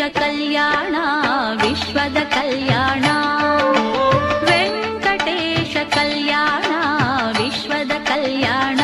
ಕಲ್ಯಾಣ ವಿಶ್ವದ ಕಲ್ಯಾಣ ವೆಂಕಟೇಶ ಕಲ್ಯಾಣ ವಿಶ್ವದ ಕಲ್ಯಾಣ.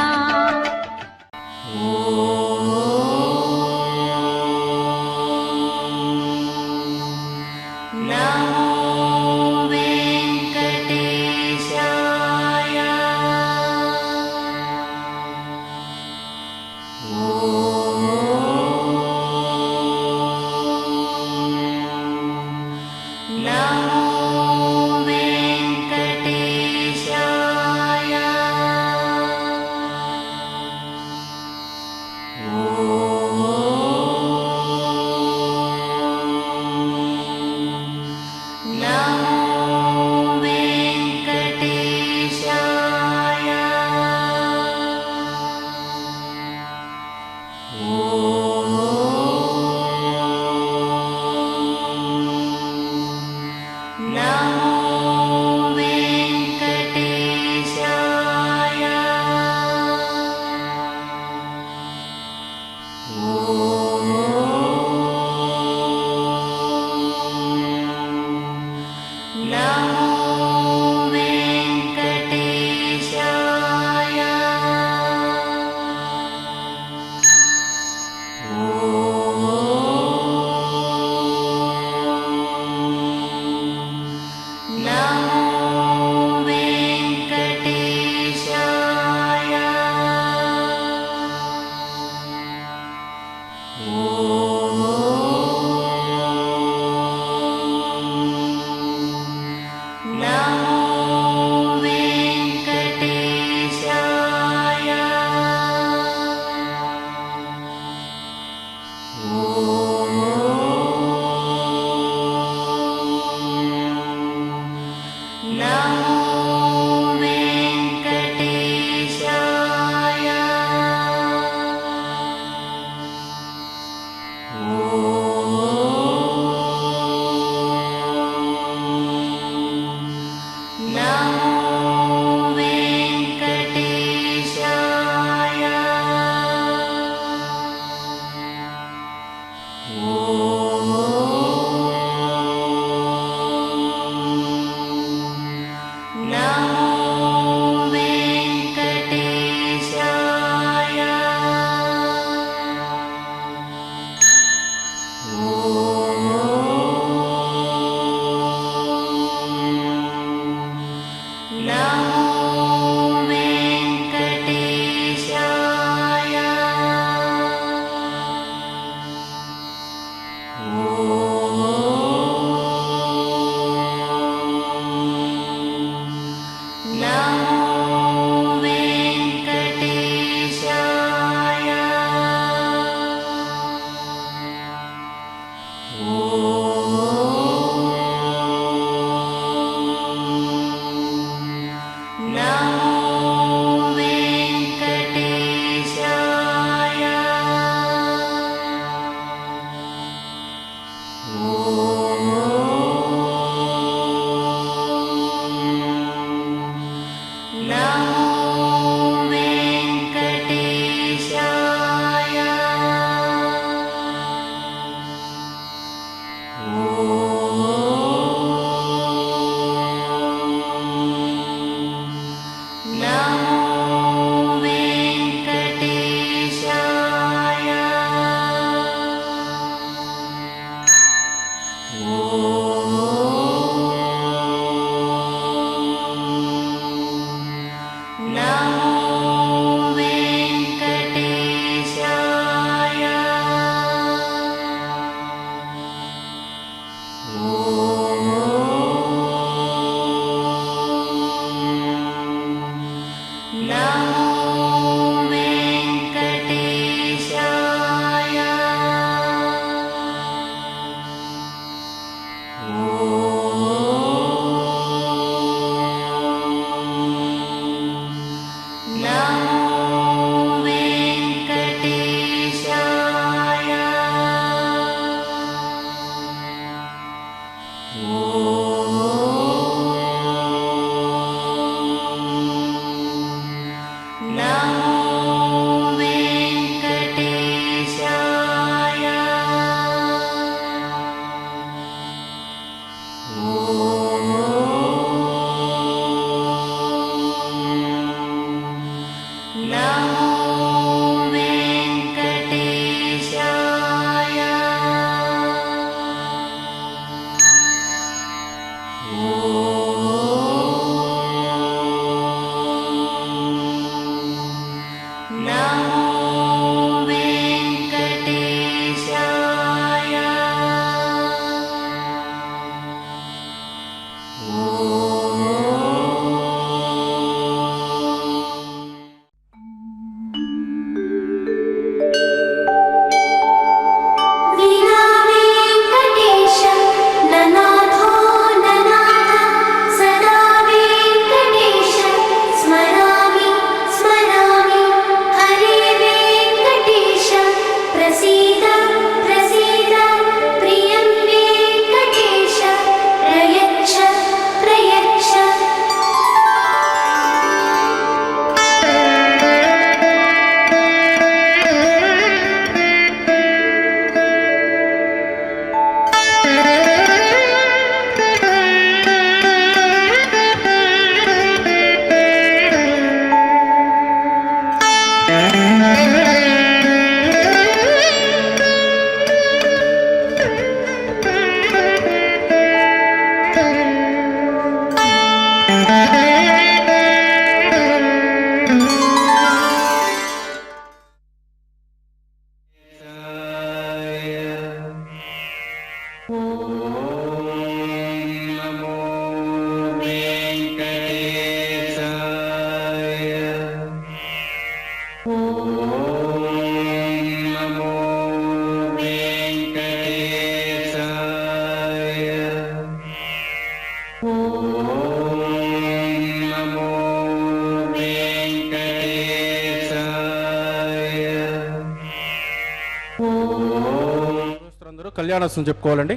కళ్యాణోత్సవం చెప్పుకోవాలండి.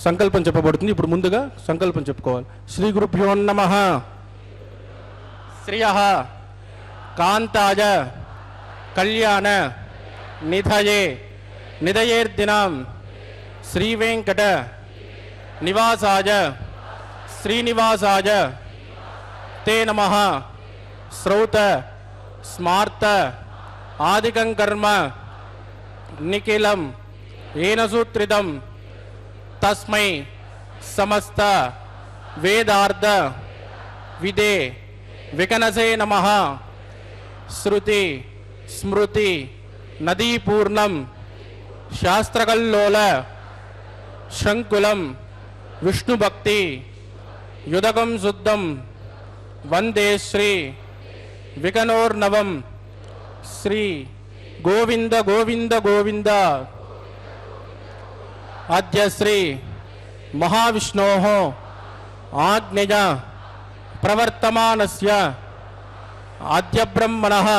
సంకల్పం చెప్పబడుతుంది. ఇప్పుడు ముందుగా సంకల్పం చెప్పుకోవాలి. శ్రీ గురుభ్యో నమః. శ్రియః కాంతాయ కళ్యాణ నిధయే నిధయేర్దినం శ్రీ వెంకట నివాసాయ శ్రీనివాసాయ తే నమః. శ్రౌత స్మార్త ఆదికం కర్మ నిఖిలం ఏన సూత్రితం తస్మై సమస్త వేదార్థ విదే వికనసే నమః. శృతి స్మృతి నదీపూర్ణం శాస్త్రకల్లోల శంకులం విష్ణుభక్తి యుదకం శుద్ధం వందే శ్రీ వికనోర్నవం. శ్రీ గోవింద గోవింద గోవింద. అద్య శ్రీ మహావిష్ణోః ఆజ్ఞయ ప్రవర్తమానస్య అద్య బ్రహ్మణః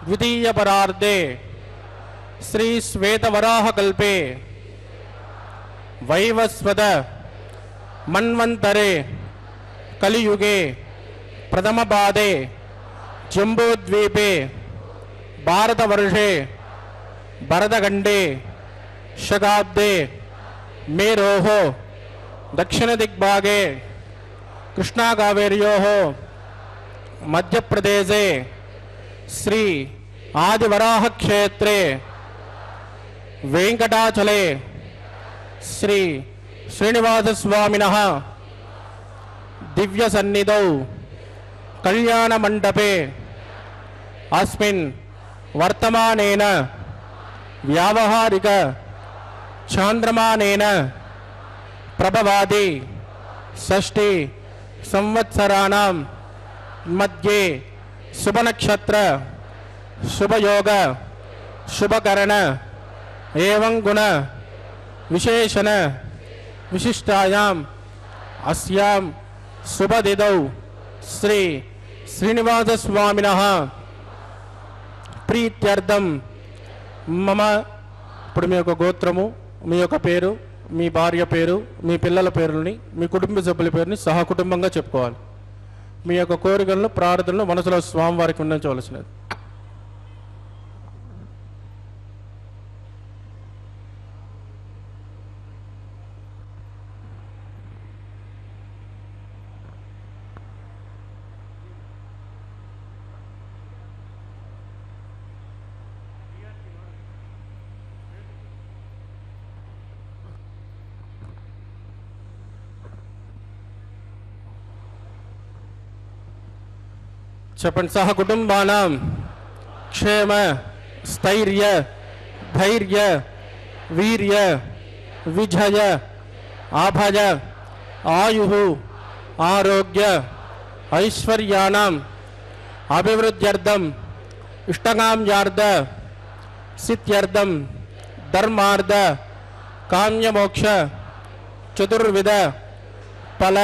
ద్వితీయపరార్ధే శ్రీ శ్వేతవరాహకల్పే వైవస్వత మన్వంతరే కలియుగే ప్రథమపాదే జంబూద్వీపే భారతవర్షే భరతఖండే శతాబ్దే మేరోః దక్షిణదిగ్భాగే కృష్ణాకావేర్యోః మధ్యప్రదేశే శ్రీ ఆదివరాహక్షేత్రే వెంకటాచలే శ్రీ శ్రీనివాసస్వామినః దివ్యసన్నిధౌ కళ్యాణమండపే అస్మిన్ వర్తమానేన వ్యావహారిక చాంద్రమానేన ప్రభవాది షష్ఠి సంవత్సరాణం మధ్యే శుభనక్షత్ర శుభయోగ శుభకరణ ఏవం గుణ విశేషణ విశిష్టాయాం అస్యాం శుభదిదౌ శ్రీ శ్రీనివాసస్వామినః ప్రీత్యర్థం మమ. ఇప్పుడు మీ యొక్క గోత్రము, మీ యొక్క పేరు, మీ భార్య పేరు, మీ పిల్లల పేరుని, మీ కుటుంబ సభ్యుల పేరుని సహకుటుంబంగా చెప్పుకోవాలి. మీ యొక్క కోరికలను ప్రార్థనలు మనసులో స్వామివారికి ఉండించవలసినది. చెప్పండి. సహ కుటుంబానాం క్షేమ స్థైర్య ధైర్య వీర్య విజయ ఆభయ ఆయు ఆరోగ్య ఐశ్వర్యాణం అభివృద్ధ్యర్థం ఇష్టకామ్యార్థ సిద్ధ్యర్థం ధర్మార్థ కామ్యమోక్ష చతుర్విధ ఫల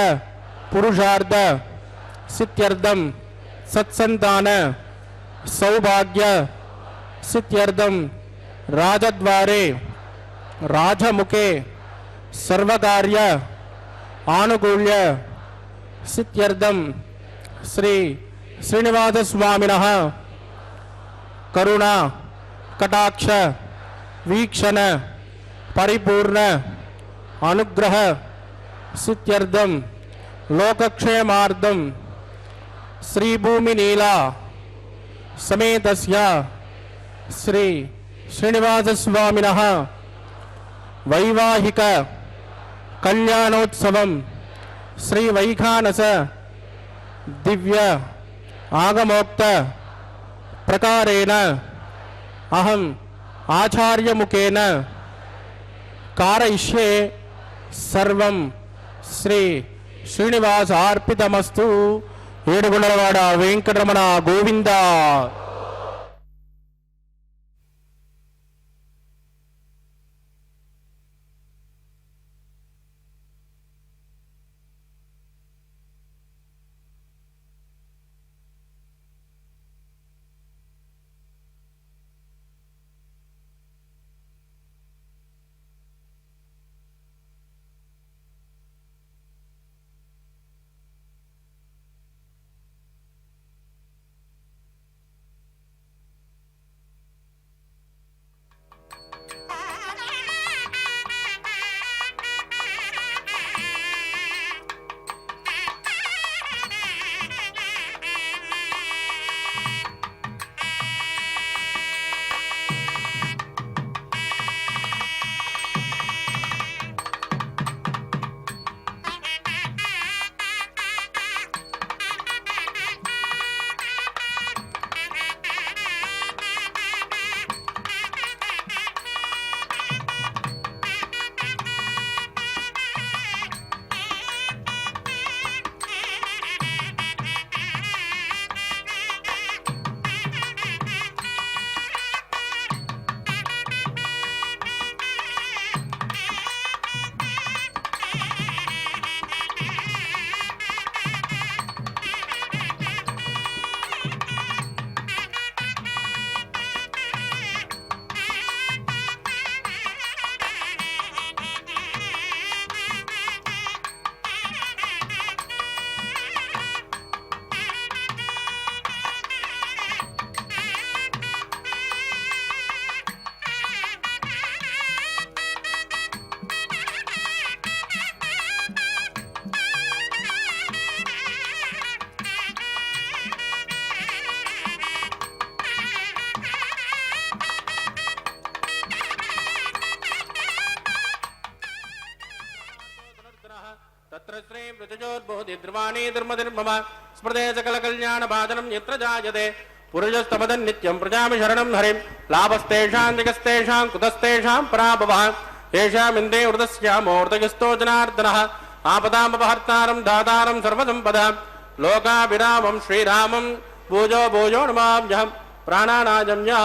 పురుషార్థ సిద్ధ్యర్థం సత్సంతాన సౌభాగ్య సిద్ధ్యర్థం రాజద్వారే రాజముఖే సర్వకార్య ఆనుకూల్య సిద్ధ్యర్థం శ్రీ శ్రీనివాసస్వామినః కరుణ కటాక్ష వీక్షణ పరిపూర్ణ అనుగ్రహ సిద్ధ్యర్థం లోకక్షేమార్థం శ్రీభూమినీలా సమేతస్య శ్రీ శ్రీనివాసస్వామినః వైవాహిక కళ్యాణోత్సవం శ్రీ వైఖానస దివ్య ఆగమోక్త ప్రకారేణ అహం ఆచార్యముఖేన కారయిష్యే సర్వం శ్రీ శ్రీనివాసార్పితమస్తు. ఏడుగుండలవాడ వెంకటరమణ గోవింద. ऋतुजोर्बोधिर्वाणी धर्मधिर्मम स्मृते सकलकल्याणभाजनं यत्र जायते पुरुषस्तमदन् नित्यं प्रजामि शरणं हरिं लाभस्तेषां जगस्तेषां कुतस्तेषां पराभवः येषामिन्दे वृतस्यामूर्तयस्तो जनार्दनः आपदामपहर्तारं दातारं सर्वसम्पदां लोकाभिरामं श्रीरामं भूजो भूजो नमाम्यहं प्राणानाजम्य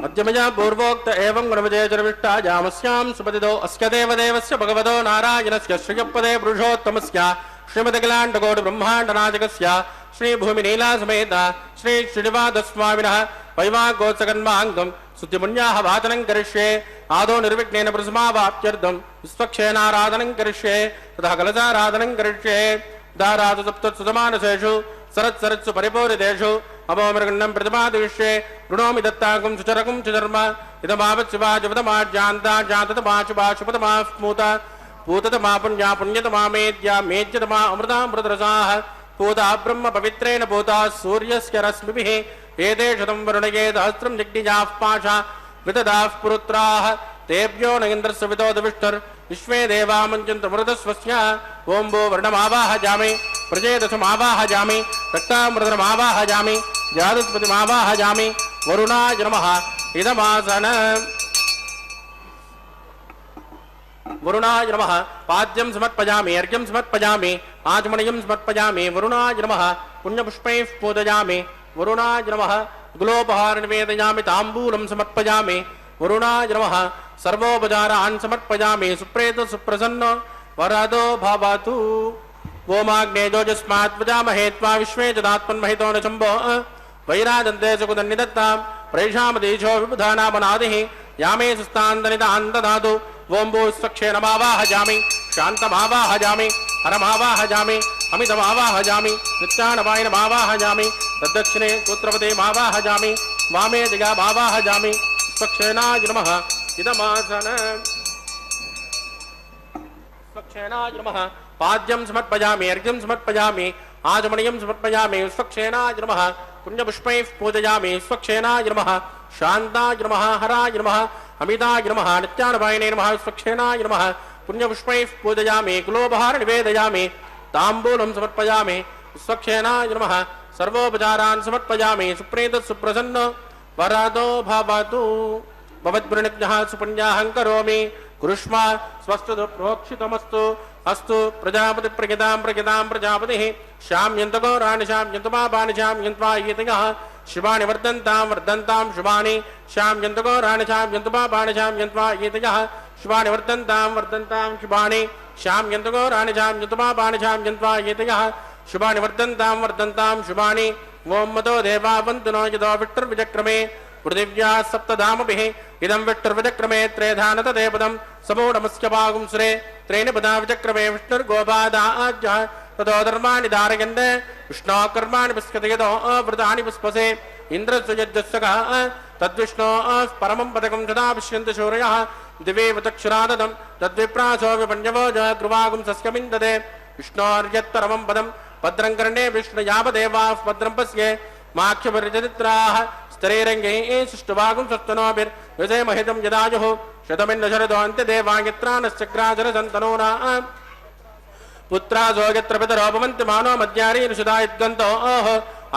मध्यमया पूर्वोक्त एवं गुणविजयचरविष्टा जामस्यां सुपतिदो अस्य देवदेवस्य भगवतो नारायणस्य श्रीयपदे पुरुषोत्तमस्य श्रीमदखिलाण्डकोटिब्रह्माण्डनायकस्य श्रीभूमिनीलासमेत श्री श्रीनिवासस्वामिनः वैवागोत्सकन्माङ्गं स्तुतिपुण्याः वाचनं करिष्ये आदौ निर्विघ्नेन प्रसमावाप्त्यर्थं विश्वक्षेणाराधनं करिष्ये ततः कलशाराधनं करिष्ये दारातु सप्तत्सुतमानसेषु सरत्सरत्सु परिपूरितेषु अभोमृगण्डं प्रतिपादयिष्ये ऋणोमि दत्ताकं सुचरकं सुचर्म इदमावत्सिवाजुपदमाज्यान्ता जाततमाशुभाशुपदमा स्मूता पूततमा पुण्या पुण्यतमा मेद्या मेद्यतमा अमृतामृतरसाः पूता ब्रह्म पवित्रेण पूता सूर्यस्य रश्मिभिः एते शतं वरुणये सहस्रं जग्निजाः पाशा वितदाः पुरुत्राः तेभ्यो न इन्द्रस्य वितोदविष्टर् विश्वे देवामञ्चन्तमृतस्वस्य ओं भो वर्णमावाहयामि प्रजेदशमावाहयामि रक्तामृतमावाहयामि जातस्पतिमावाहयामि वरुणाय नमः इदमासन वरुणाय नमः पाद्यं समर्पयामि अर्घ्यं समर्पयामि आचमनीयं समर्पयामि वरुणाय नमः पुण्यपुष्पैः पूजयामि वरुणाय नमः गुलोपहार निवेदयामि ताम्बूलं समर्पयामि वरुणाय नमः सर्वोपचारान् समर्पयामि सुप्रेत सुप्रसन्न वरदो भवतु ओमाग्नेजोजस्मात् प्रजामहे त्वा विश्वे जदात्मन्महितो न शम्भो वैराजन्ते सुकुदन्निदत्तां प्रैषामदेशो विबुधानामनादिः यामे सुस्तान्दनिदान् ददातु ओं भू स्वक्षेणमावाहयामि शान्तमावाहयामि हरमावाहयामि अमितमावाहयामि नित्यानवायनमावाहयामि तद्दक्षिणे पुत्रपदेमावाहयामि वामे दिगामावाहयामि स्वक्षेणाय नमः इदमासन स्वक्षेणाय नमः पाद्यं समर्पयामि अर्घ्यं समर्पयामि आचमनीयं समर्पयामि स्वक्षेणाय नमः पुण्यपुष्पैः पूजयामि स्वक्षेणाय नमः शान्ताय नमः हराय नमः अमिताय नमः नित्यानवायने नमः स्वक्षेणाय नमः पुण्यपुष्पैः पूजयामि कुलोपहार निवेदयामि ताम्बूलं समर्पयामि स्वक्षेणाय नमः सर्वोपचारान् समर्पयामि सुप्रीतः सुप्रसन्न वरदो भवतु भवद्वृणिज्ञः सुपुण्याहं करोमि कुरुष्मा स्वस्तु प्रोक्षितमस्तु अस्तु प्रजापति प्रगितां प्रजापतिः श्याम्यन्तको राणिश्याम्यन्तमापानि श्याम्यन्त्वा ईतयः शिवानि वर्धन्तां शुभानि श्याम्यन्तको राणिश्याम्यन्तमापानि श्याम्यन्त्वा ईतयः शिवानि वर्धन्तां शुभानि श्याम्यन्तको राणिश्याम्यन्तमापानि श्याम्यन्त्वा ईतयः शुभानि वर्धन्तां शुभानि ओं मतो देवा वन्तु नो यतो विष्टुर्विचक्रमे पृथिव्या सप्तधामभिः इदं विष्टुर्विचक्रमे त्रेधानत देवदं समूढमस्य पागुंसुरे त्रीणि पदा विचक्रमे विष्णुर्गोपादाज्यः ततो धर्माणि धारयन्ते विष्णो कर्माणि पुष्कते यतो अवृतानि पुष्पसे इन्द्रस्य यज्ञस्यकः तद्विष्णोः परमं पदकं सदा पश्यन्ति सूर्यः दिवे वचक्षुराददं तद्विप्रासो विपण्यवो जगृवागुं सस्यमिन्दते विष्णोर्यत्परमं पदं भद्रं कर्णे विष्णुयावदेवाः भद्रं पश्ये माख्यपरिचरित्राः स्तरेरङ्गे सुष्टुभागुं सस्तनोभिर्विजयमहितं यदायुः शतमिन्न शरदो अन्त्यदेवाङ्गित्रानश्चक्राचरसन्तनूना पुत्रासो यत्र पितरो भवन्ति मानो मद्यारीनुषदा यद्गन्तो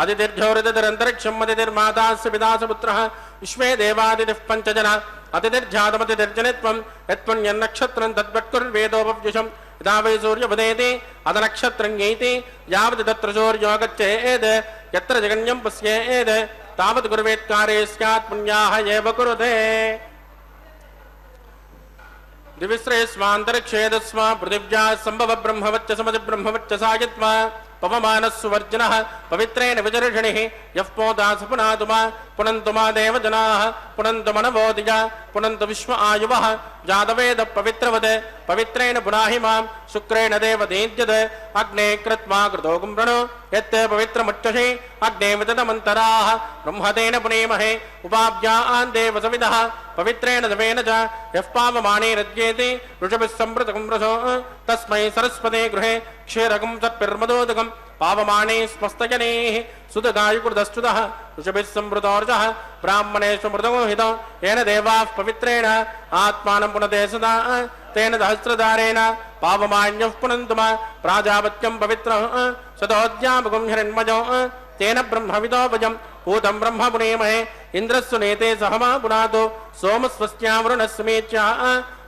अतिथिर्झोरितिरन्तरिक्षं अतिथिर्मातास्य पितास्य पुत्रः विश्वे देवादितिः पञ्चजना अतिथिर्जातमतिथिर्जनित्वं यत्पुण्यन्नक्षत्रं तद्वत्कुर्वेदोपव्युषम् यदा वै सूर्यपदेति अथ नक्षत्रं यैति यावत् तत्र सूर्यो गच्छेत् यत्र जगन्यं पश्येत् तावत् गुरुवेत्कारे स्यात् पुण्याः एव कुरुते दिविश्रेष्मान्तरिक्षेदस्म पृथिव्या सम्भव ब्रह्मवच्च समति ब्रह्मवच्च सायित्वा पवमानस्सुवर्जिनः पवित्रेण विजर्षणिः यः पोता स पुनातु मा पुनन्तु मा देवजनाः पुनन्तु मनवोदिजा पुनन्तु विश्व आयुवः जातवेद पवित्रवदे पवित्रेण पुनाहि मां शुक्रेण देवदीद्यते अग्ने कृत्वा कृतोगुं वृणो यत्ते पवित्रमुच्यसे अग्ने विदधमन्तराः ब्रह्मतेन पुनेमहे उपाभ्यान् देवसविदः पवित्रेण दवेन च यः पावमाने रज्येते ऋषभिः सम्पृतकं रसो तस्मै सरस्वते गृहे क्षीरकं सत्पिर्मदोदकं पावमाने स्मस्तजनेः सुतगायुकृतस्तुतः ऋषभिः सम्पृतोर्जः ब्राह्मणेषु मृतमोहितो येन देवाः पवित्रेण आत्मानं पुनते सदा तेन सहस्रधारेण पावमान्यः पुनन्तु प्राजापत्यं पवित्रः सदोद्यामगुं हिरण्मजो तेन ब्रह्मविदोपजं पूतं ब्रह्म पुनेमहे इन्द्रस्सु नेते सहमा पुनातो सोमस्वस्यावरुणस्समेत्या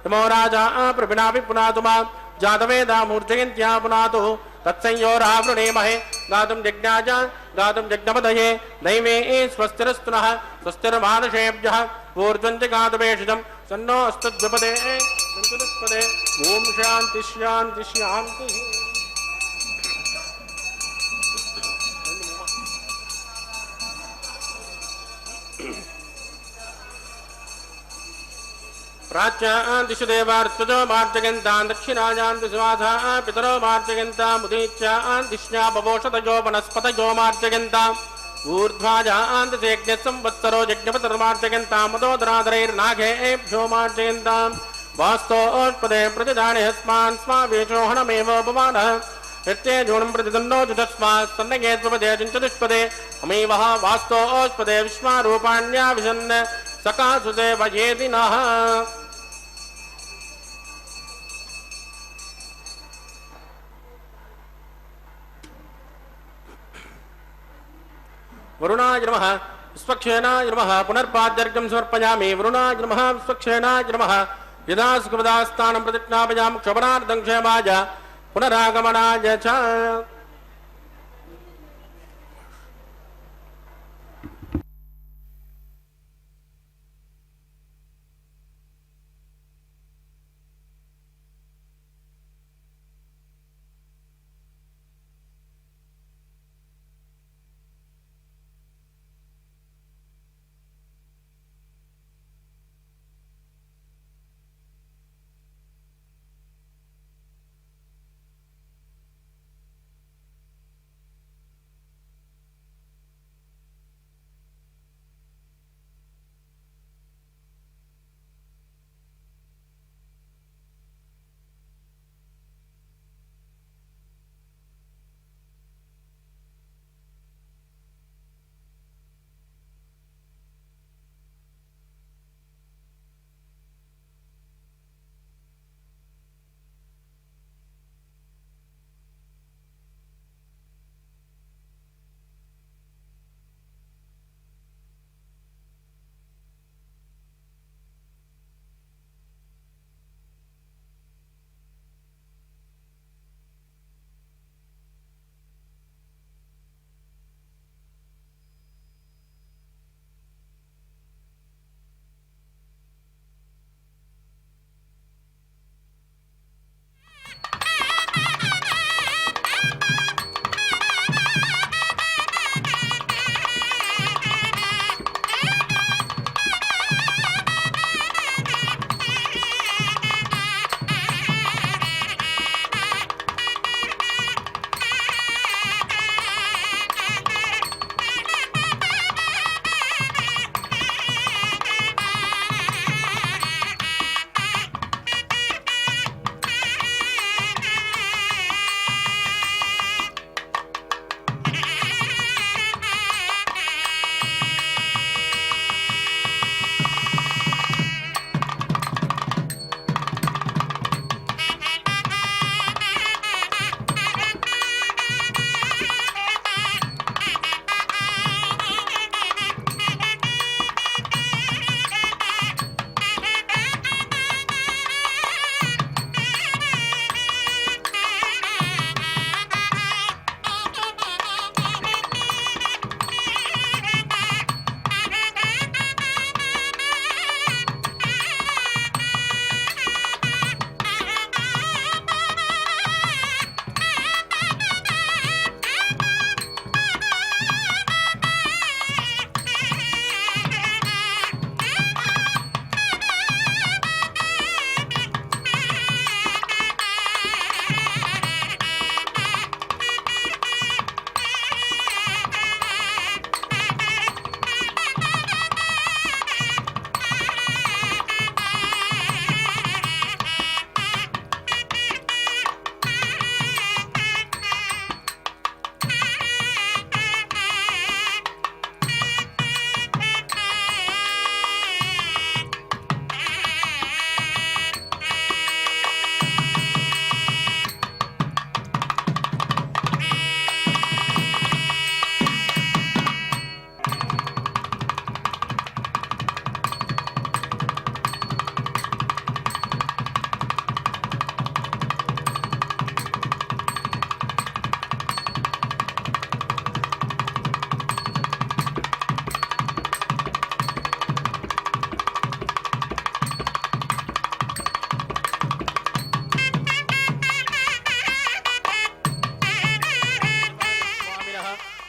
यमो राजा प्रपिनापि पुनातु मां जातवेदा मूर्जयन्त्या पुनातु तत्संयोरावृणेमहे गातुं जज्ञाज गातुं जज्ञपदये दैवे स्वस्तिरस्तुनः स्वस्तिर्मानुषेभ्यः ऊर्ध्वं च गातुवेषितं सन्नो अस्तद्विपदे सन्तुष्पदे ॐ शान्ति शान्ति शान्तिः प्राच्यान् दिशु देवार्त्वजो मार्जयन्तान् दक्षिणायान् दिशुवासाः पितरो मार्जयन्ताम् उदीच्यान् दिश्या बवोषतयो वनस्पतयो मार्जयन्ताम् ऊर्ध्वाजान् दिशेज्ञः संवत्सरो यज्ञपतिर्मार्जयन्ताम् मदोदरादरैर्नाघेभ्यो मार्जयन्ताम् वास्तोत्पदे प्रतिदाने हस्मान् स्मावेशोहणमेव उपमानः नित्ये जूणं प्रतिदन्नो जुतस्मात् सन्नगेत्वपदे चिञ्चदुष्पदे अमीवः वास्तोत्पदे विश्वारूपाण्या विशन् सकासुते वयेति नः वरुणाय नमः विश्वक्षेणाय नमः पुनर्पाद्यर्घ्यं समर्पयामि वरुणाय नमः विश्वक्षेणाय नमः यदा सुखपदास्थानं प्रतिज्ञापयामि क्षपणार्थं क्षेमाय पुनरागमनाय च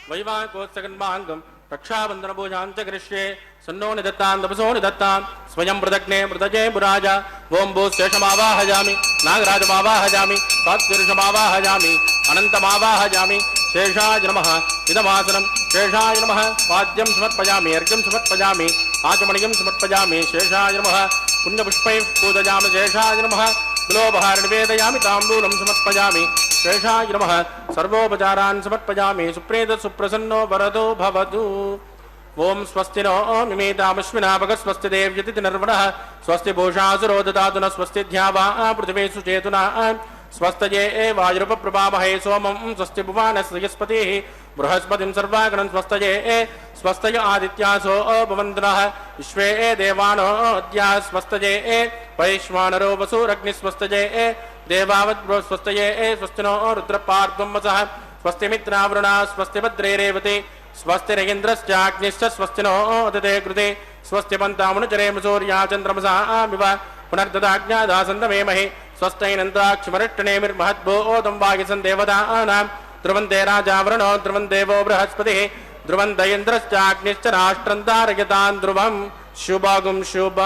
वैवाहिकोत्सकन्माङ्गं रक्षाबन्धनपूजाञ्च करिष्ये सन्नो निदत्तां तपसो निदत्तां स्वयं मृदग्ने मृदजे पुराज ओं भू शेषमावाहयामि नागराजमावाहयामि सात्विरुषमावाहयामि अनन्तमावाहयामि शेषाय नमः इदमासनं शेषाय नमः पाद्यं समर्पयामि अर्घ्यं समर्पयामि आचमणीयं समर्पयामि शेषाय नमः पुण्यपुष्पैः पूजयामि शेषाय नमः बिलोपहार निवेदयामि ताम्बूलं समर्पयामि शेषाय नमः सर्वोपचारान् समर्पयामि सुप्रीत सुप्रसन्नो वरदो भवतु ओं स्वस्ति नो मिमेतामश्विनापक स्वस्ति देव्यति निर्वणः स्वस्ति भूषासुरो ददातु न स्वस्ति ध्यावा पृथिवी सुचेतुना स्वस्तये वायुरुपप्रभामहे सोमं स्वस्ति भुवानस्य यस्पतिः बृहस्पतिं सर्वागणं स्वस्तये स्वस्तय आदित्यासो भवन्तनः विश्वे देवानो अद्या स्वस्तये वैश्वानरो वसुरग्निस्वस्तये देवावद् स्वस्तये स्वस्ति नो रुद्रपार्ध्वं वसः स्वस्ति मित्रावरुणा स्वस्ति भद्रे रेवते स्वस्ति रयेन्द्रश्चाग्निश्च स्वस्ति नो ददे कृते स्वस्ति पन्तामनुचरेम सूर्या चन्द्रमसा विव पुनर्ददाज्ञादासन्दमेमहे स्वस्त्यैनन्दाक्षमरिष्टनेमिर्महद्भूतं वागिसन् देवतानां ध्रुवन्ते राजावरणो ध्रुवन् देवो बृहस्पतिः ध्रुवन्त इन्द्रश्चाग्निश्च राष्ट्रं तारयतां ध्रुवं शुभगुं शुभ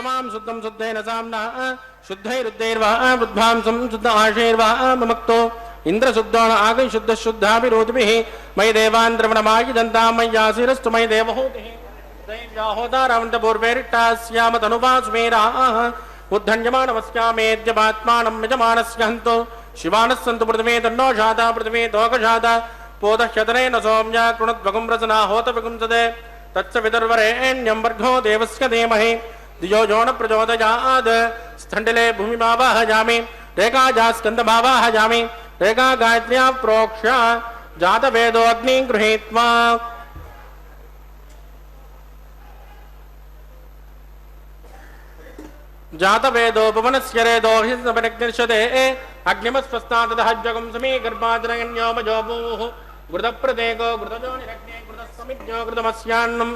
समां शुद्धं शुद्धेन साम्ना शुद्धैरुद्धैर्वा बुद्धांसं शुद्ध आशैर्वा ममक्तो इंद्रशुद्धो आगै शुद्ध शुद्धाभिरोधिभिः मयि देवान्द्रवणमायि दन्तां मय्यासिरस्तु मयि देवहूतिः दैव्याहोदारावन्तपूर्वैरिट्टास्याम तनुवास्मेराः उद्धन्यमानमस्यामेद्यपात्मानं यजमानस्य हन्तो शिवानः सन्तु पृथिवे तन्नो शाता पृथिवे तोकशाता पोदह्यतनेन सौम्या कृणुद्वगुं रसना होतविगुंसदे तत्स विदुर्वरेण्यं वर्गो देवस्य धीमहि धियो यो न प्रचोदयात् स्थण्डिले भूमिमावाहयामि रेखाजास्कन्दमावाहयामि रेखा गायत्र्या प्रोक्ष्य जातवेदो अग्निं गृहीत्वा जातवेदोपवनस्य रेदो हि समनिर्दिश्यते अग्निमस्वस्तादहज्जगं समी गर्भाद्रगण्योमजोभूः घृतप्रदेको घृतजोनिरग्ने घृतसमिज्ञो घृतमस्यान्नं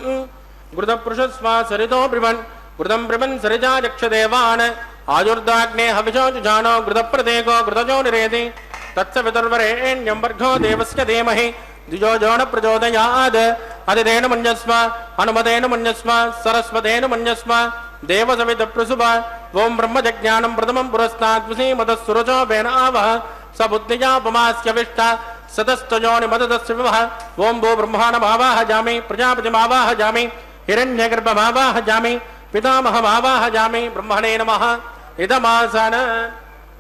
घृतपुरुषस्वा सरितो ब्रिवन् घृतं ब्रिवन् सरिजा यक्षदेवान् आयुर्दाग्ने हविषो जुजानो घृतप्रदेको घृतजोनिरेति तत्स विदुर्वरेण्यं वर्गो देवस्य धीमहि द्विजो जो न प्रचोदयात् अदितेन मन्यस्व हनुमतेन मन्यस्व सरस्वतेन मन्यस्व देवसवितप्रसुभ ओं ब्रह्मजज्ञानं प्रथमं पुरस्ताद्विसीमतः वेन आवह स बुद्धियापमास्य विष्ट सतस्तयोनिमदस्य विवह ओं भो ब्रह्माणमावाहयामि प्रजापतिमावाहयामि हिरण्यगर्भमावाहयामि पितामहमावाहयामि ब्रह्मणे नमः इदमासन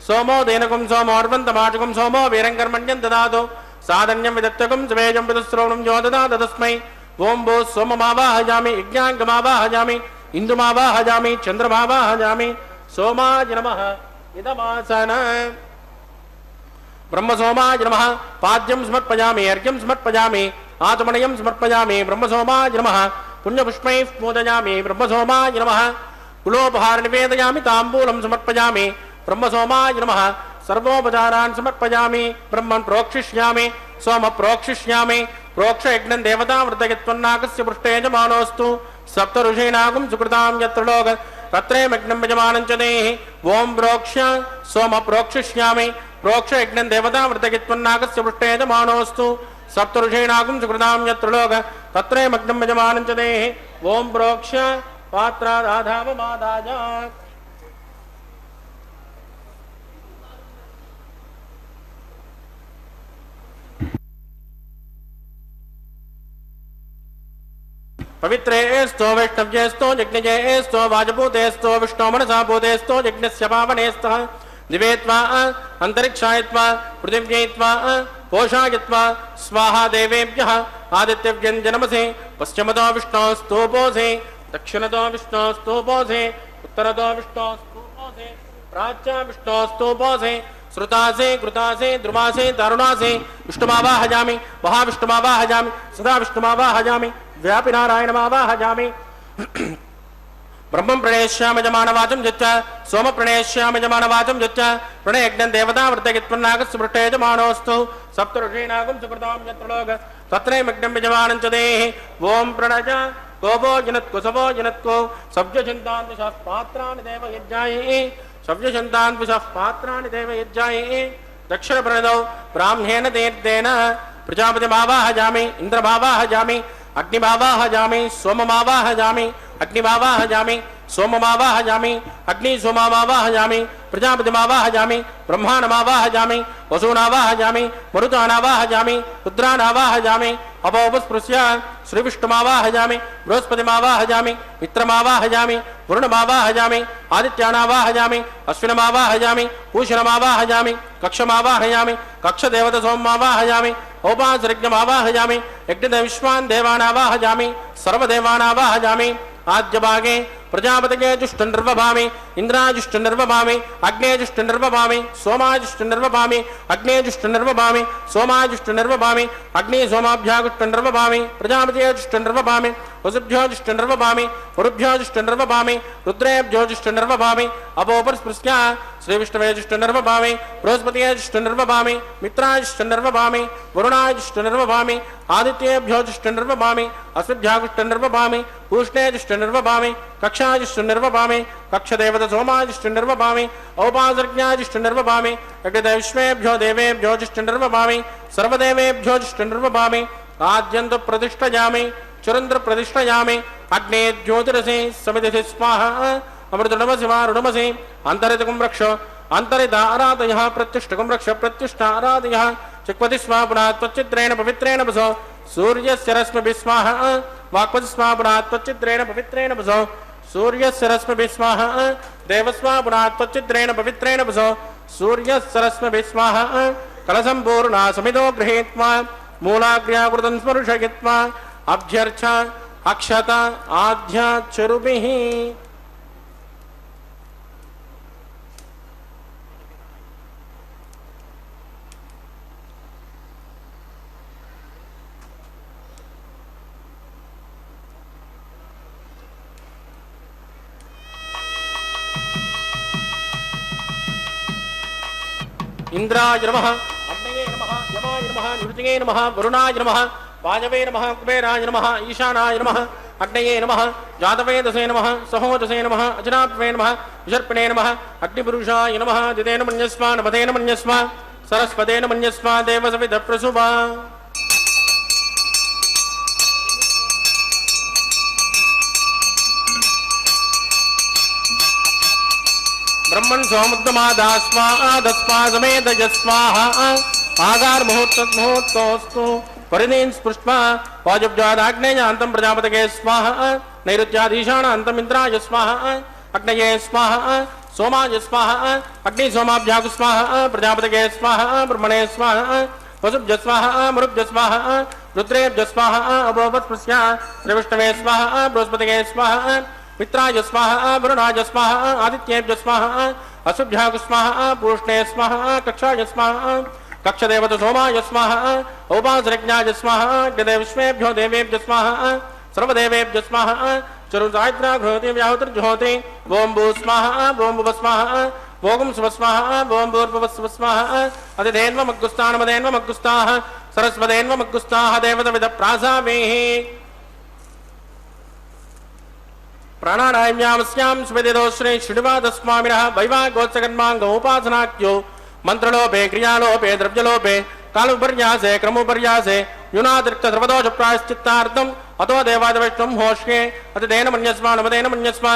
सोमो देनकुं सोमोर्वन्तमाचकुं सोमो वीरङ्कर्मण्यं ददातु साधन्यं विदत्तकुं स्वेजं विदुश्रवणं यो ददात तस्मै ओं भो सोममावाहयामि यज्ञाङ्गमावाहयामि इंदुमावाहयामि चंद्रमावाहयामि सोमाय नमः इदमासन ब्रह्मसोमाय नमः पाद्यं समर्पयामि अर्घ्यं समर्पयामि आचमनीयं समर्पयामि ब्रह्मसोमाय नमः पुण्यपुष्पैः पूजयामि ब्रह्मसोमाय नमः कुलोपहार निवेदयामि ताम्बूलं समर्पयामि ब्रह्मसोमाय नमः सर्वोपचारान् समर्पयामि ब्रह्मन् प्रोक्षिष्यामि सोम प्रोक्षिष्यामि प्रोक्ष यज्ञं देवता वृतयत्वन्नाकस्य पृष्ठे यजमानोऽस्तु सप्त ऋषीणागुं सुकृतां यत्र लोक तत्रैमग्नं यजमानं च देहि ओं प्रोक्ष्य सोम प्रोक्षिष्यामि प्रोक्ष यज्ञं देवता वृतयत्वन्नाकस्य पृष्ठे यजमानोऽस्तु सप्त ऋषीणागुं सुकृतां यत्र लोक तत्रैमग्नं यजमानं च देहि ओं प्रोक्ष्य पात्रादाधावमादाय पवित्रेस्तो वैष्णव्येस्तो यज्ञजेस्तो वाजभूतेस्तो विष्णो मनसा भूतेस्तो यज्ञस्य पावनेस्तः दिवेत्वा अंतरिक्षायत्वा पृथिव्यैत्वा पोषायत्वा स्वाहा देवेभ्यः आदित्यव्यञ्जनमसे पश्चिमतो विष्णोस्तूपोऽसि दक्षिणतो विष्णोस्तूपोऽसि उत्तरतो विष्णोस्तूपोऽसि प्राच्या विष्णोस्तूपोऽसि श्रुतासे कृतासे द्रुमासे दारुणासे विष्णुमावाहयामि महाविष्णुमावाहयामि सदा विष्णुमावाहयामि व्यापि नारायणमावाहयामि ब्रह्मं प्रणेष्यामि यजमानवाचं यच्च सोम प्रणेष्यामि यजमानवाचं यच्च प्रणयज्ञं देवता वर्तयत्वन्नाकस्य पृष्ठे यजमानोऽस्तु सप्त ऋषीणागुं सुकृतां यत्र लोक तत्रैमग्नं यजमानं च देहि ओं प्रणज गोपो जिनत्कुसवो जिनत्को सव्यचिन्तान् दिशः पात्राणि देव यज्ञायै सव्यचिन्तान् दिशः पात्राणि देव यज्ञायै दक्षिणप्रणदौ ब्राह्मेण तीर्थेन प्रजापतिमावाहयामि इन्द्रमावाहयामि अग्निमावाहयामि सोममावाहयामि अग्निमावाहयामि सोममावाहयामि अग्निसोममावाहयामि प्रजापतिमावाहयामि ब्रह्माणमावाहयामि वसूनावाहयामि मरुतानावाहयामि रुद्रानावाहयामि अपोपस्पृश्य श्रीविष्णुमावाहयामि बृहस्पतिमावाहयामि मित्रमावाहयामि वरुणमावाहयामि आदित्यानावाहयामि अश्विनमावाहयामि पूषणमावाहयामि कक्षमावाहयामि कक्षदेवतसोममावाहयामि औपासरिज्ञमावाहयामि यज्ञविश्वान् देवानावाहयामि सर्वदेवानावाहयामि आद्यभागे प्रजापतये जुष्टनिर्वभामि इंद्राजुष्टनिर्वभामि अग्नेजुष्टनिर्वभामि सोमाजुष्टनिर्वभामि अग्नेजुष्टनिर्वभामि सोमाजुष्टनिर्वभामि अग्नि सोमाभ्याजुष्टनिर्वभामि प्रजापतये जुष्टनिर्वभामि वसुभ्योजुष्टनिर्वभामि वरुभ्योजुष्टनिर्वभामि रुद्रेभ्योजुष्टनिर्वभामि अपोपस्पृश्य श्रीविष्णुवेजुष्टनिर्वभामि बृहस्पतयेजुष्टनिर्वभामि मित्राजुष्टनिर्वभामि वरुणाजुष्टनिर्वभामि आदित्येभ्योजुष्टनिर्वभामि अस्मभ्याजुष्टनिर्वभामि पूष्णेजुष्टनिर्वभामि कक्षाजुष्टनिर्वभामि कक्षदेवतसोमाजुष्टनिर्वभामि औपासर्ज्ञाजुष्टनिर्वभामि यज्ञविश्वेभ्यो देवेभ्योजुष्टनिर्वभामि सर्वदेवेभ्योजुष्टनिर्वभामि आद्यन्तु प्रतिष्ठयामि चुरन्द्र प्रतिष्ठयामि अग्ने ज्योतिरसे समिधि स्वाहा अमृतुडमसि अंतरितकुं रक्ष अंतरित आराधयः प्रत्युष्टकुं रक्ष प्रत्युष्ट आराधयः चिक्वति स्म पुनः त्वच्चित्रेण पवित्रेण वसो सूर्यस्य रश्मिभिः स्वाहा वाक्पति स्म पुनः त्वच्चित्रेण पवित्रेण वसो सूर्यस्य रश्मिभिः स्वाहा देवस्व पुनः त्वच्चित्रेण पवित्रेण वसो सूर्यस्य रश्मिभिः स्वाहा कलसम्पूर्णा समितो गृहीत्वा मूलाग्र्याकृतं स्पर्शयित्वा अभ्यर्च अक्षत आद्य चरुभिः इंद्राय नमः अग्नये नमः यमाय नमः निवृत्तये नमः वरुणाय नमः वायवे नमः कुबेराय नमः ईशानाय नमः अग्नये नमः जातवेदसे नमः सहोदसे नमः अजनात्वे नमः विसर्पिणे नमः अग्निपुरुषाय नमः दितेन मन्यस्व नमतेन मन्यस्व सरस्वतेन मन्यस्व देवसविदप्रसुभा ब्रह्मण सौमुद्रमादास्वादस्वा समेत यस्वाहा आगार मुहूर्तोस्तु परिणीन स्पृष्ट्वा वाजब्जादाग्नेयान्तं प्रजापतये स्वाहा नैऋत्याधीशानान्तं इन्द्राय स्वाहा अग्नये स्वाहा सोमाय स्वाहा अग्नि सोमाभ्यागु स्वाहा प्रजापतये स्वाहा ब्रह्मणे स्वाहा वसुभ्य स्वाहा मरुभ्य स्वाहा रुद्रेभ्य स्वाहा अभवत्स्या त्रिविष्णवे स्वाहा बृहस्पतये स्वाहा मित्राय स्वाहा वरुणाय स्वाहा आदित्येभ्य स्वाहा असुभ्यागु स्वाहा पूष्णे स्वाहा कक्षाय स्वाहा कक्षदेवत सोमाय स्वाहा औपासरज्ञाय स्वाहा विश्वेभ्यो देवेभ्य स्वाहा सर्वदेवेभ्य स्वाहा चरुसायत्रा घ्रोति व्याहुतिर्जुहोति ओं भू स्वाहा ओं भुव स्वाहा भोगुं सुव स्वाहा ओं भूर्भुवस्व स्वाहा अतिथेन्वमग्गुस्तानमदेन्वमग्गुस्ताः सरस्वतेन्वमग्गुस्ताः देवतविद प्रासामेः प्राणानायम्यामस्यां स्मृतिदो श्री श्रीनिवासस्वामिनः वैवाहिकोत्सकर्माङ्गोपासनाख्यो मंत्रलोपे क्रियालोपे द्रव्यलोपे कालोपर्यासे क्रमोपर्यासे न्यूनातिरिक्त सर्वदोष प्रायश्चित्तार्थम् अतो देवादिवैष्णवं होष्ये अतिथेन मन्यस्व नमतेन मन्यस्व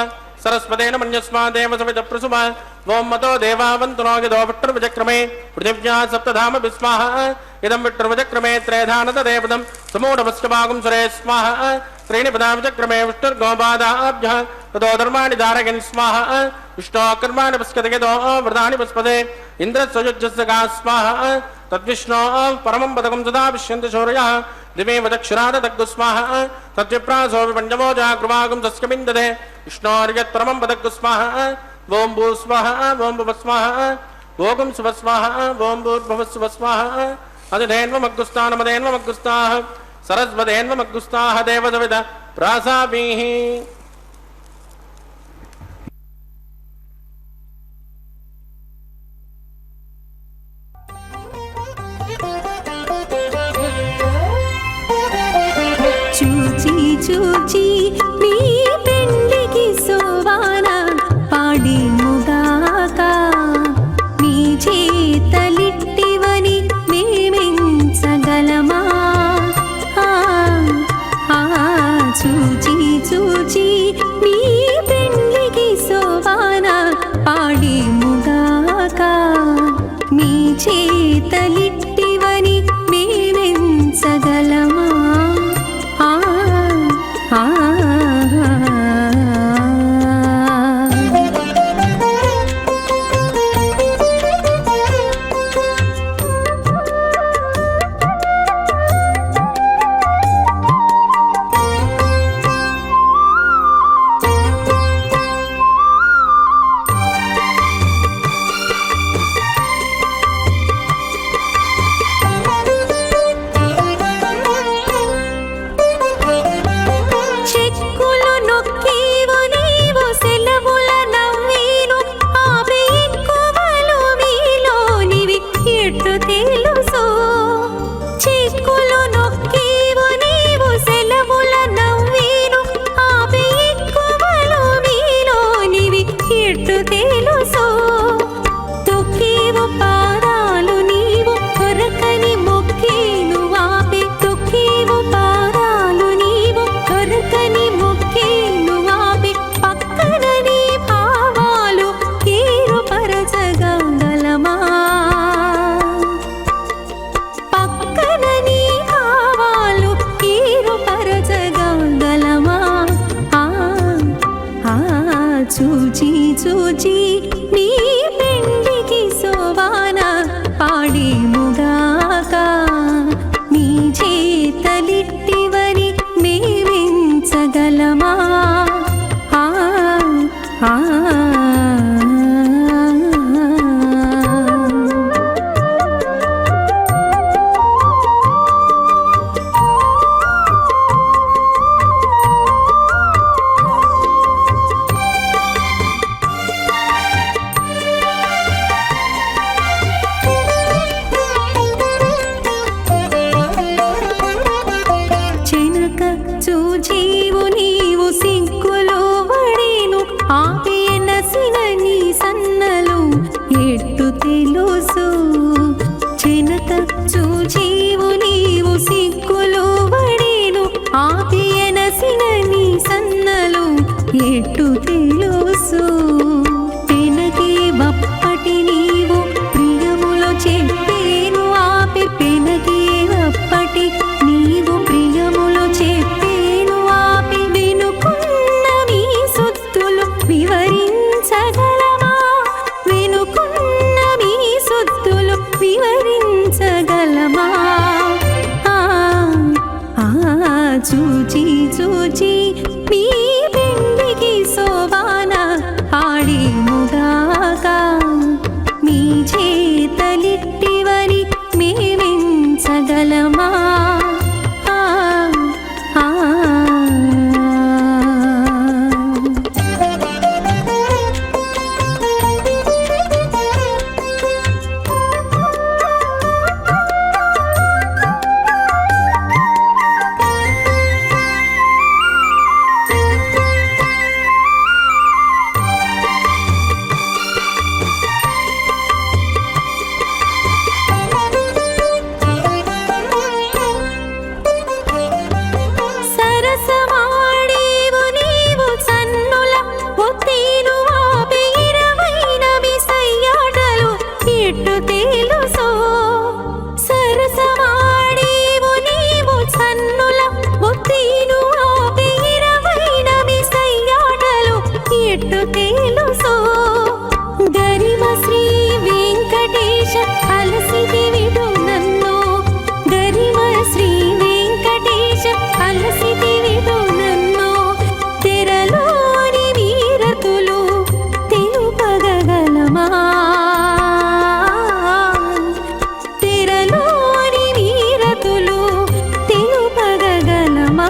सरस्वतेन मन्यस्व देवसविदप्रसुभ ओं मतो देवावन्तु नो यदो विष्णुर्विचक्रमे पृथिव्या सप्तधाम विस्वाहा इदं विष्णुर्विचक्रमे त्रयधानतदेवदं समूढमस्य भागं सुरे स्वाहा त्रीणि पदा विचक्रमे विष्णुर्गोपादाभ्यः ततो धर्माणि धारयन् स्वाहा विष्णो कर्माणि पश्यतयतो व्रतानि पस्पदे इन्द्रस्वयुज्यस्य गा स्वाहा तद्विष्णो परमं पदकं सदा विश्यन्ति शौर्यः दिवे वदक्षरादग्गु स्वाहा तद्विप्रासो विपञ्चमो जागृवागुं तस्य विन्दते विष्णोर्यत् परमं पदग्गु स्वाहा ओं भू स्वाहा ओं भुव स्वाहा भोगुं सुव स्वाहा ओं भूर्भुवस्सुव स्वाहा अतिथेन्वमग्गुस्तानमदेन्वमग्गुस्ताः सरस्वतेन्वमग्गुस्ताः देवसविद प्रासाभिः చూచి చూచి మీ పెండికి సోవాన పాడి ముగాక మీ చేతలిట్టివని మేమెంచగలమా చూచి చూచి మీ పెండికి సోవాన పాడి ముగాక మీ చేతలిట్టివని మేమెంచగలమా ఎట్టు తెలుసు చెనక చూచీవు నీవు సిగ్గులు వడేను ఆపియనసిన నీ సన్నలు ఎట్టు తెలుసు పెనకే బప్పటి నీవు ప్రియములో చెప్పేను ఆపి పెనకే బప్పటి నీవు ప్రియములో చెప్పేను ఆపి వెనుకున్న మీ సొత్తులు వివరించగలమా వెనుకున్న మీ సొత్తులు వివరించగలమా చూచి చూచి మీ పెండికి శోభాన పాడేముగాక మీ చేతలిట్టివని మేమించగలమా సరసమాడేవు నీవు సన్నుల ఒత్తీను ఆపి ఇరవైన విసయ్యాటలు ఎట్టు తెలుసో సరసమాడేవు నీవు సన్నుల ఒత్తీను ఆపి ఇరవైన విసయ్యాటలు ఎట్టు తెలుసో గరిమ శ్రీ వెంకటేశ అలసిది విడు నన్ను గరిమ శ్రీ వెంకటేశ అలసిది విడు నన్ను తెరలోని వీరతులు తెలుపగలమా తెరలోని వీరతులు తెలుపగలమా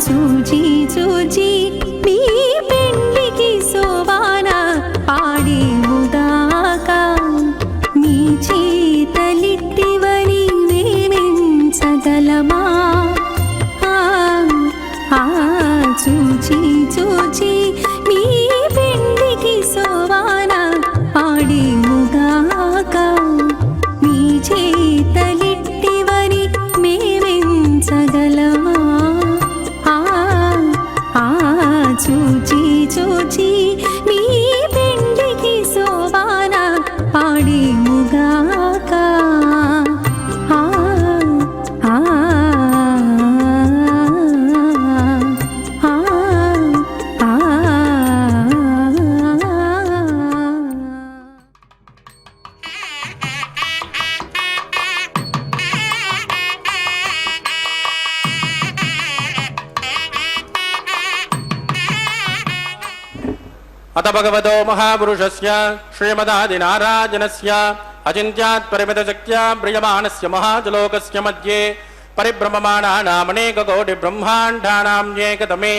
చూచి చూచి మీ పెండికి శోభాన పాడేముగాక మీ చేతలిట్టివని మేమించగలమా చూచి చూచి మీ పెండికి శోభాన పాడేముగాక మీ చేతలిట్టివని మేమించగలమా చూచి చూచి మీ పెండికి శోభాన పాడేముగాక अथ भगवतो महापुरुषस्य श्रीमदादिनारायणस्य अचिन्त्यात् परिमितशक्त्या प्रियमाणस्य महाजलोकस्य मध्ये परिभ्रममाणानामनेककोटिब्रह्माण्डानां एकतमे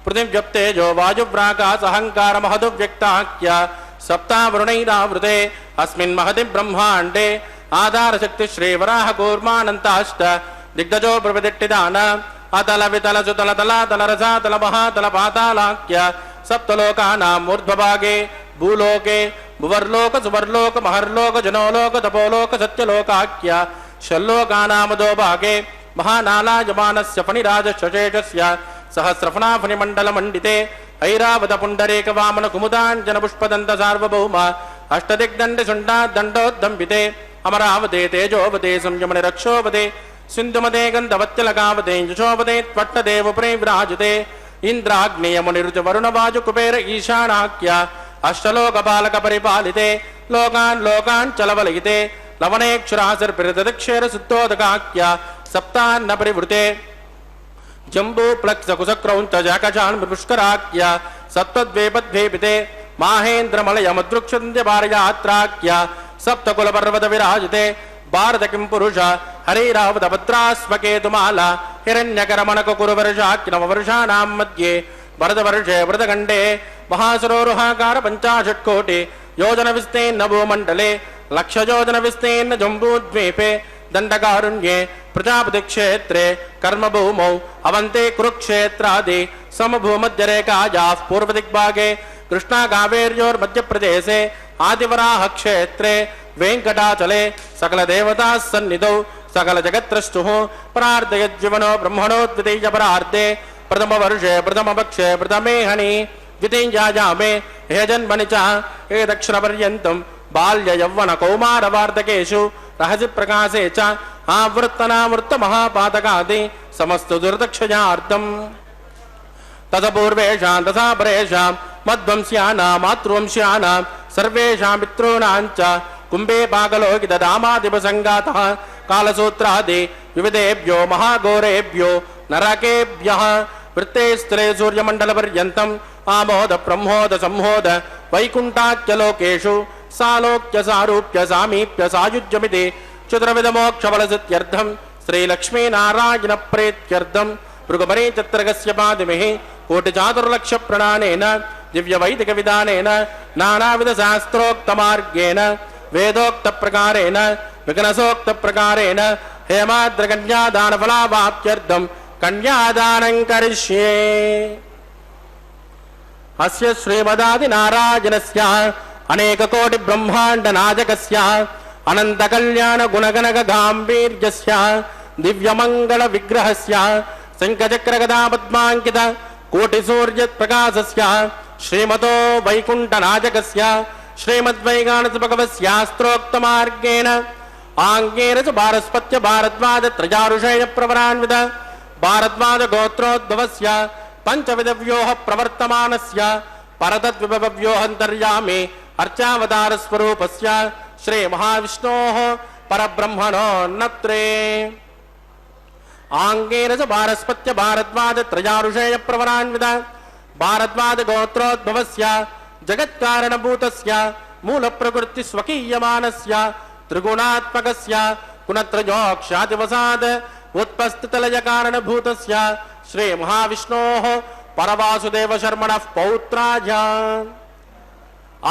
पृथिव्यप्तेजो वायुप्राकाशहङ्कारमहदुव्यक्ताख्य सप्तावरुणैरावृते अस्मिन् महति ब्रह्माण्डे आधारशक्तिश्रीवराहकूर्मानन्ताष्ट दिग्गजो प्रविदिट्टिदान अतल वितल सुतल तलातल रसातल महातल पातालाख्य सप्तलोकानाम् ऊर्ध्वभागे भूलोके भुवर्लोक सुवर्लोक महर्लोक जनोलोक तपोलोक सत्यलोकाख्य षल्लोकानामदो भागे महानालायमानस्य फणिराजशेषस्य सहस्रफणाफणिमण्डलमण्डिते ऐरावतपुण्डरीकवामन कुमुदाञ्जनपुष्पदन्त सार्वभौम अष्टदिग्दण्डशुण्डाद्दण्डोद्दम्बिते अमरावते तेजोवते संयमनिरक्षोवते सिन्धुमते गन्धवत्यलकावते यशोवते त्वट्टदेवपुरे विराजते इंद्राग्नेयमुनिरुच वरुणवाजु कुबेर ईशानाख्य अष्टलोकपालक परिपालिते लोकान् लोकान् चलवलयिते लवणेक्षुरासर्पिरदक्षेर सुत्तोदकाख्य सप्तान्न परिवृते जम्बू प्लक्ष कुशक्रौञ्च जाकजान् पुष्कराख्य सप्तद्वेपद्वेपिते माहेन्द्रमलयमदृक्षन्द्यभारयात्राख्य सप्तकुलपर्वत विराजते भारत किं पुरुष हरिरावतभद्रास्वकेतुमाला हिरण्यकरमणकुरुवर्षाख्यनववर्षाणां मध्ये भरतवर्षे व्रतखण्डे महासरोरुहाकार 50 कोटि योजन विस्तीर्ण भूमण्डले लक्षयोजन विस्तीर्ण जम्बूद्वीपे दण्डकारुण्ये प्रजापतिक्षेत्रे कर्मभूमौ अवन्ते कुरुक्षेत्रादि समभूमध्यरेखायाः पूर्वदिग्भागे कृष्णा कावेर्योर्मध्यप्रदेशे आदिवराहक्षेत्रे वेङ्कटाचले सकलदेवता सन्निधौ सकलजगत्त्रष्टुः प्रार्थयज्जीवनो ब्रह्मणो द्वितीयपरार्धे प्रथमवर्षे प्रथमपक्षे प्रथमेहनि द्वितीयायामे हे जन्मनि च हे दक्षिणपर्यन्तं बाल्ययौवनकौमारवार्धकेषु रहसि प्रकाशे च आवृत्तनावृत्तमहापातकादि समस्तदुर्दक्षयार्थम् तदपूर्वेषां तथा परेषां मध्वंस्यानां मातृवंश्यानां सर्वेषां पितॄणां च कुम्भे पाकलोकितदामादिपसङ्गातः कालसूत्रादि विविधेभ्यो महाघोरेभ्यो नरकेभ्यः वृत्ते स्थिरे सूर्यमण्डलपर्यन्तम् आमोद ब्रह्मोद संहोद वैकुण्ठाख्यलोकेषु सालोक्य सारूप्य सामीप्य सायुज्यमिति चतुर्विधमोक्षफलसिद्ध्यर्थं श्रीलक्ष्मीनारायणप्रीत्यर्थं भृगुमरी चत्रगस्य पादिभिः कोटिचातुर्लक्षप्रणानेन दिव्यवैदिकविधानेन नानाविधशास्त्रोक्तमार्गेण वेदोक्तप्रकारेण विघ्नसोक्तप्रकारेण हेमाद्रकन्यादानफलावाप्त्यर्थं कन्यादानं करिष्ये। अस्य श्रीमदादिनारायणस्य अनेककोटिब्रह्माण्डनायकस्य अनन्तकल्याणगुणगणगाम्भीर्यस्य दिव्यमङ्गलविग्रहस्य शङ्खचक्रगदापद्माङ्कित कोटिसूर्यप्रकाशस्य श्रीमतो वैकुण्ठनायकस्य श्रीमद्वैगानसभगवस्यास्त्रोक्तमार्गेण आङ्गेन च भारस्पत्य भारद्वाजत्रयारुषेयप्रवरान्वित भारद्वाजगोत्रोद्भवस्य पञ्चविधव्योः प्रवर्तमानस्य परतद्विभवव्योऽन्तर्यामे अर्चावतारस्वरूपस्य श्रीमहाविष्णोः परब्रह्मणो नत्रे आङ्गेन च भारस्पत्य भारद्वाजत्रयारुषेयप्रवरान्वित भारद्वाजगोत्रोद्भवस्य जगत्कारणभूतस्य मूलप्रकृतिस्वकीयमानस्य त्रिगुणात्मकस्य गुणत्रयोक्षादिवसाद उत्पस्थितलयकारणभूतस्य श्रीमहाविष्णोः परवासुदेवशर्मणः पौत्राय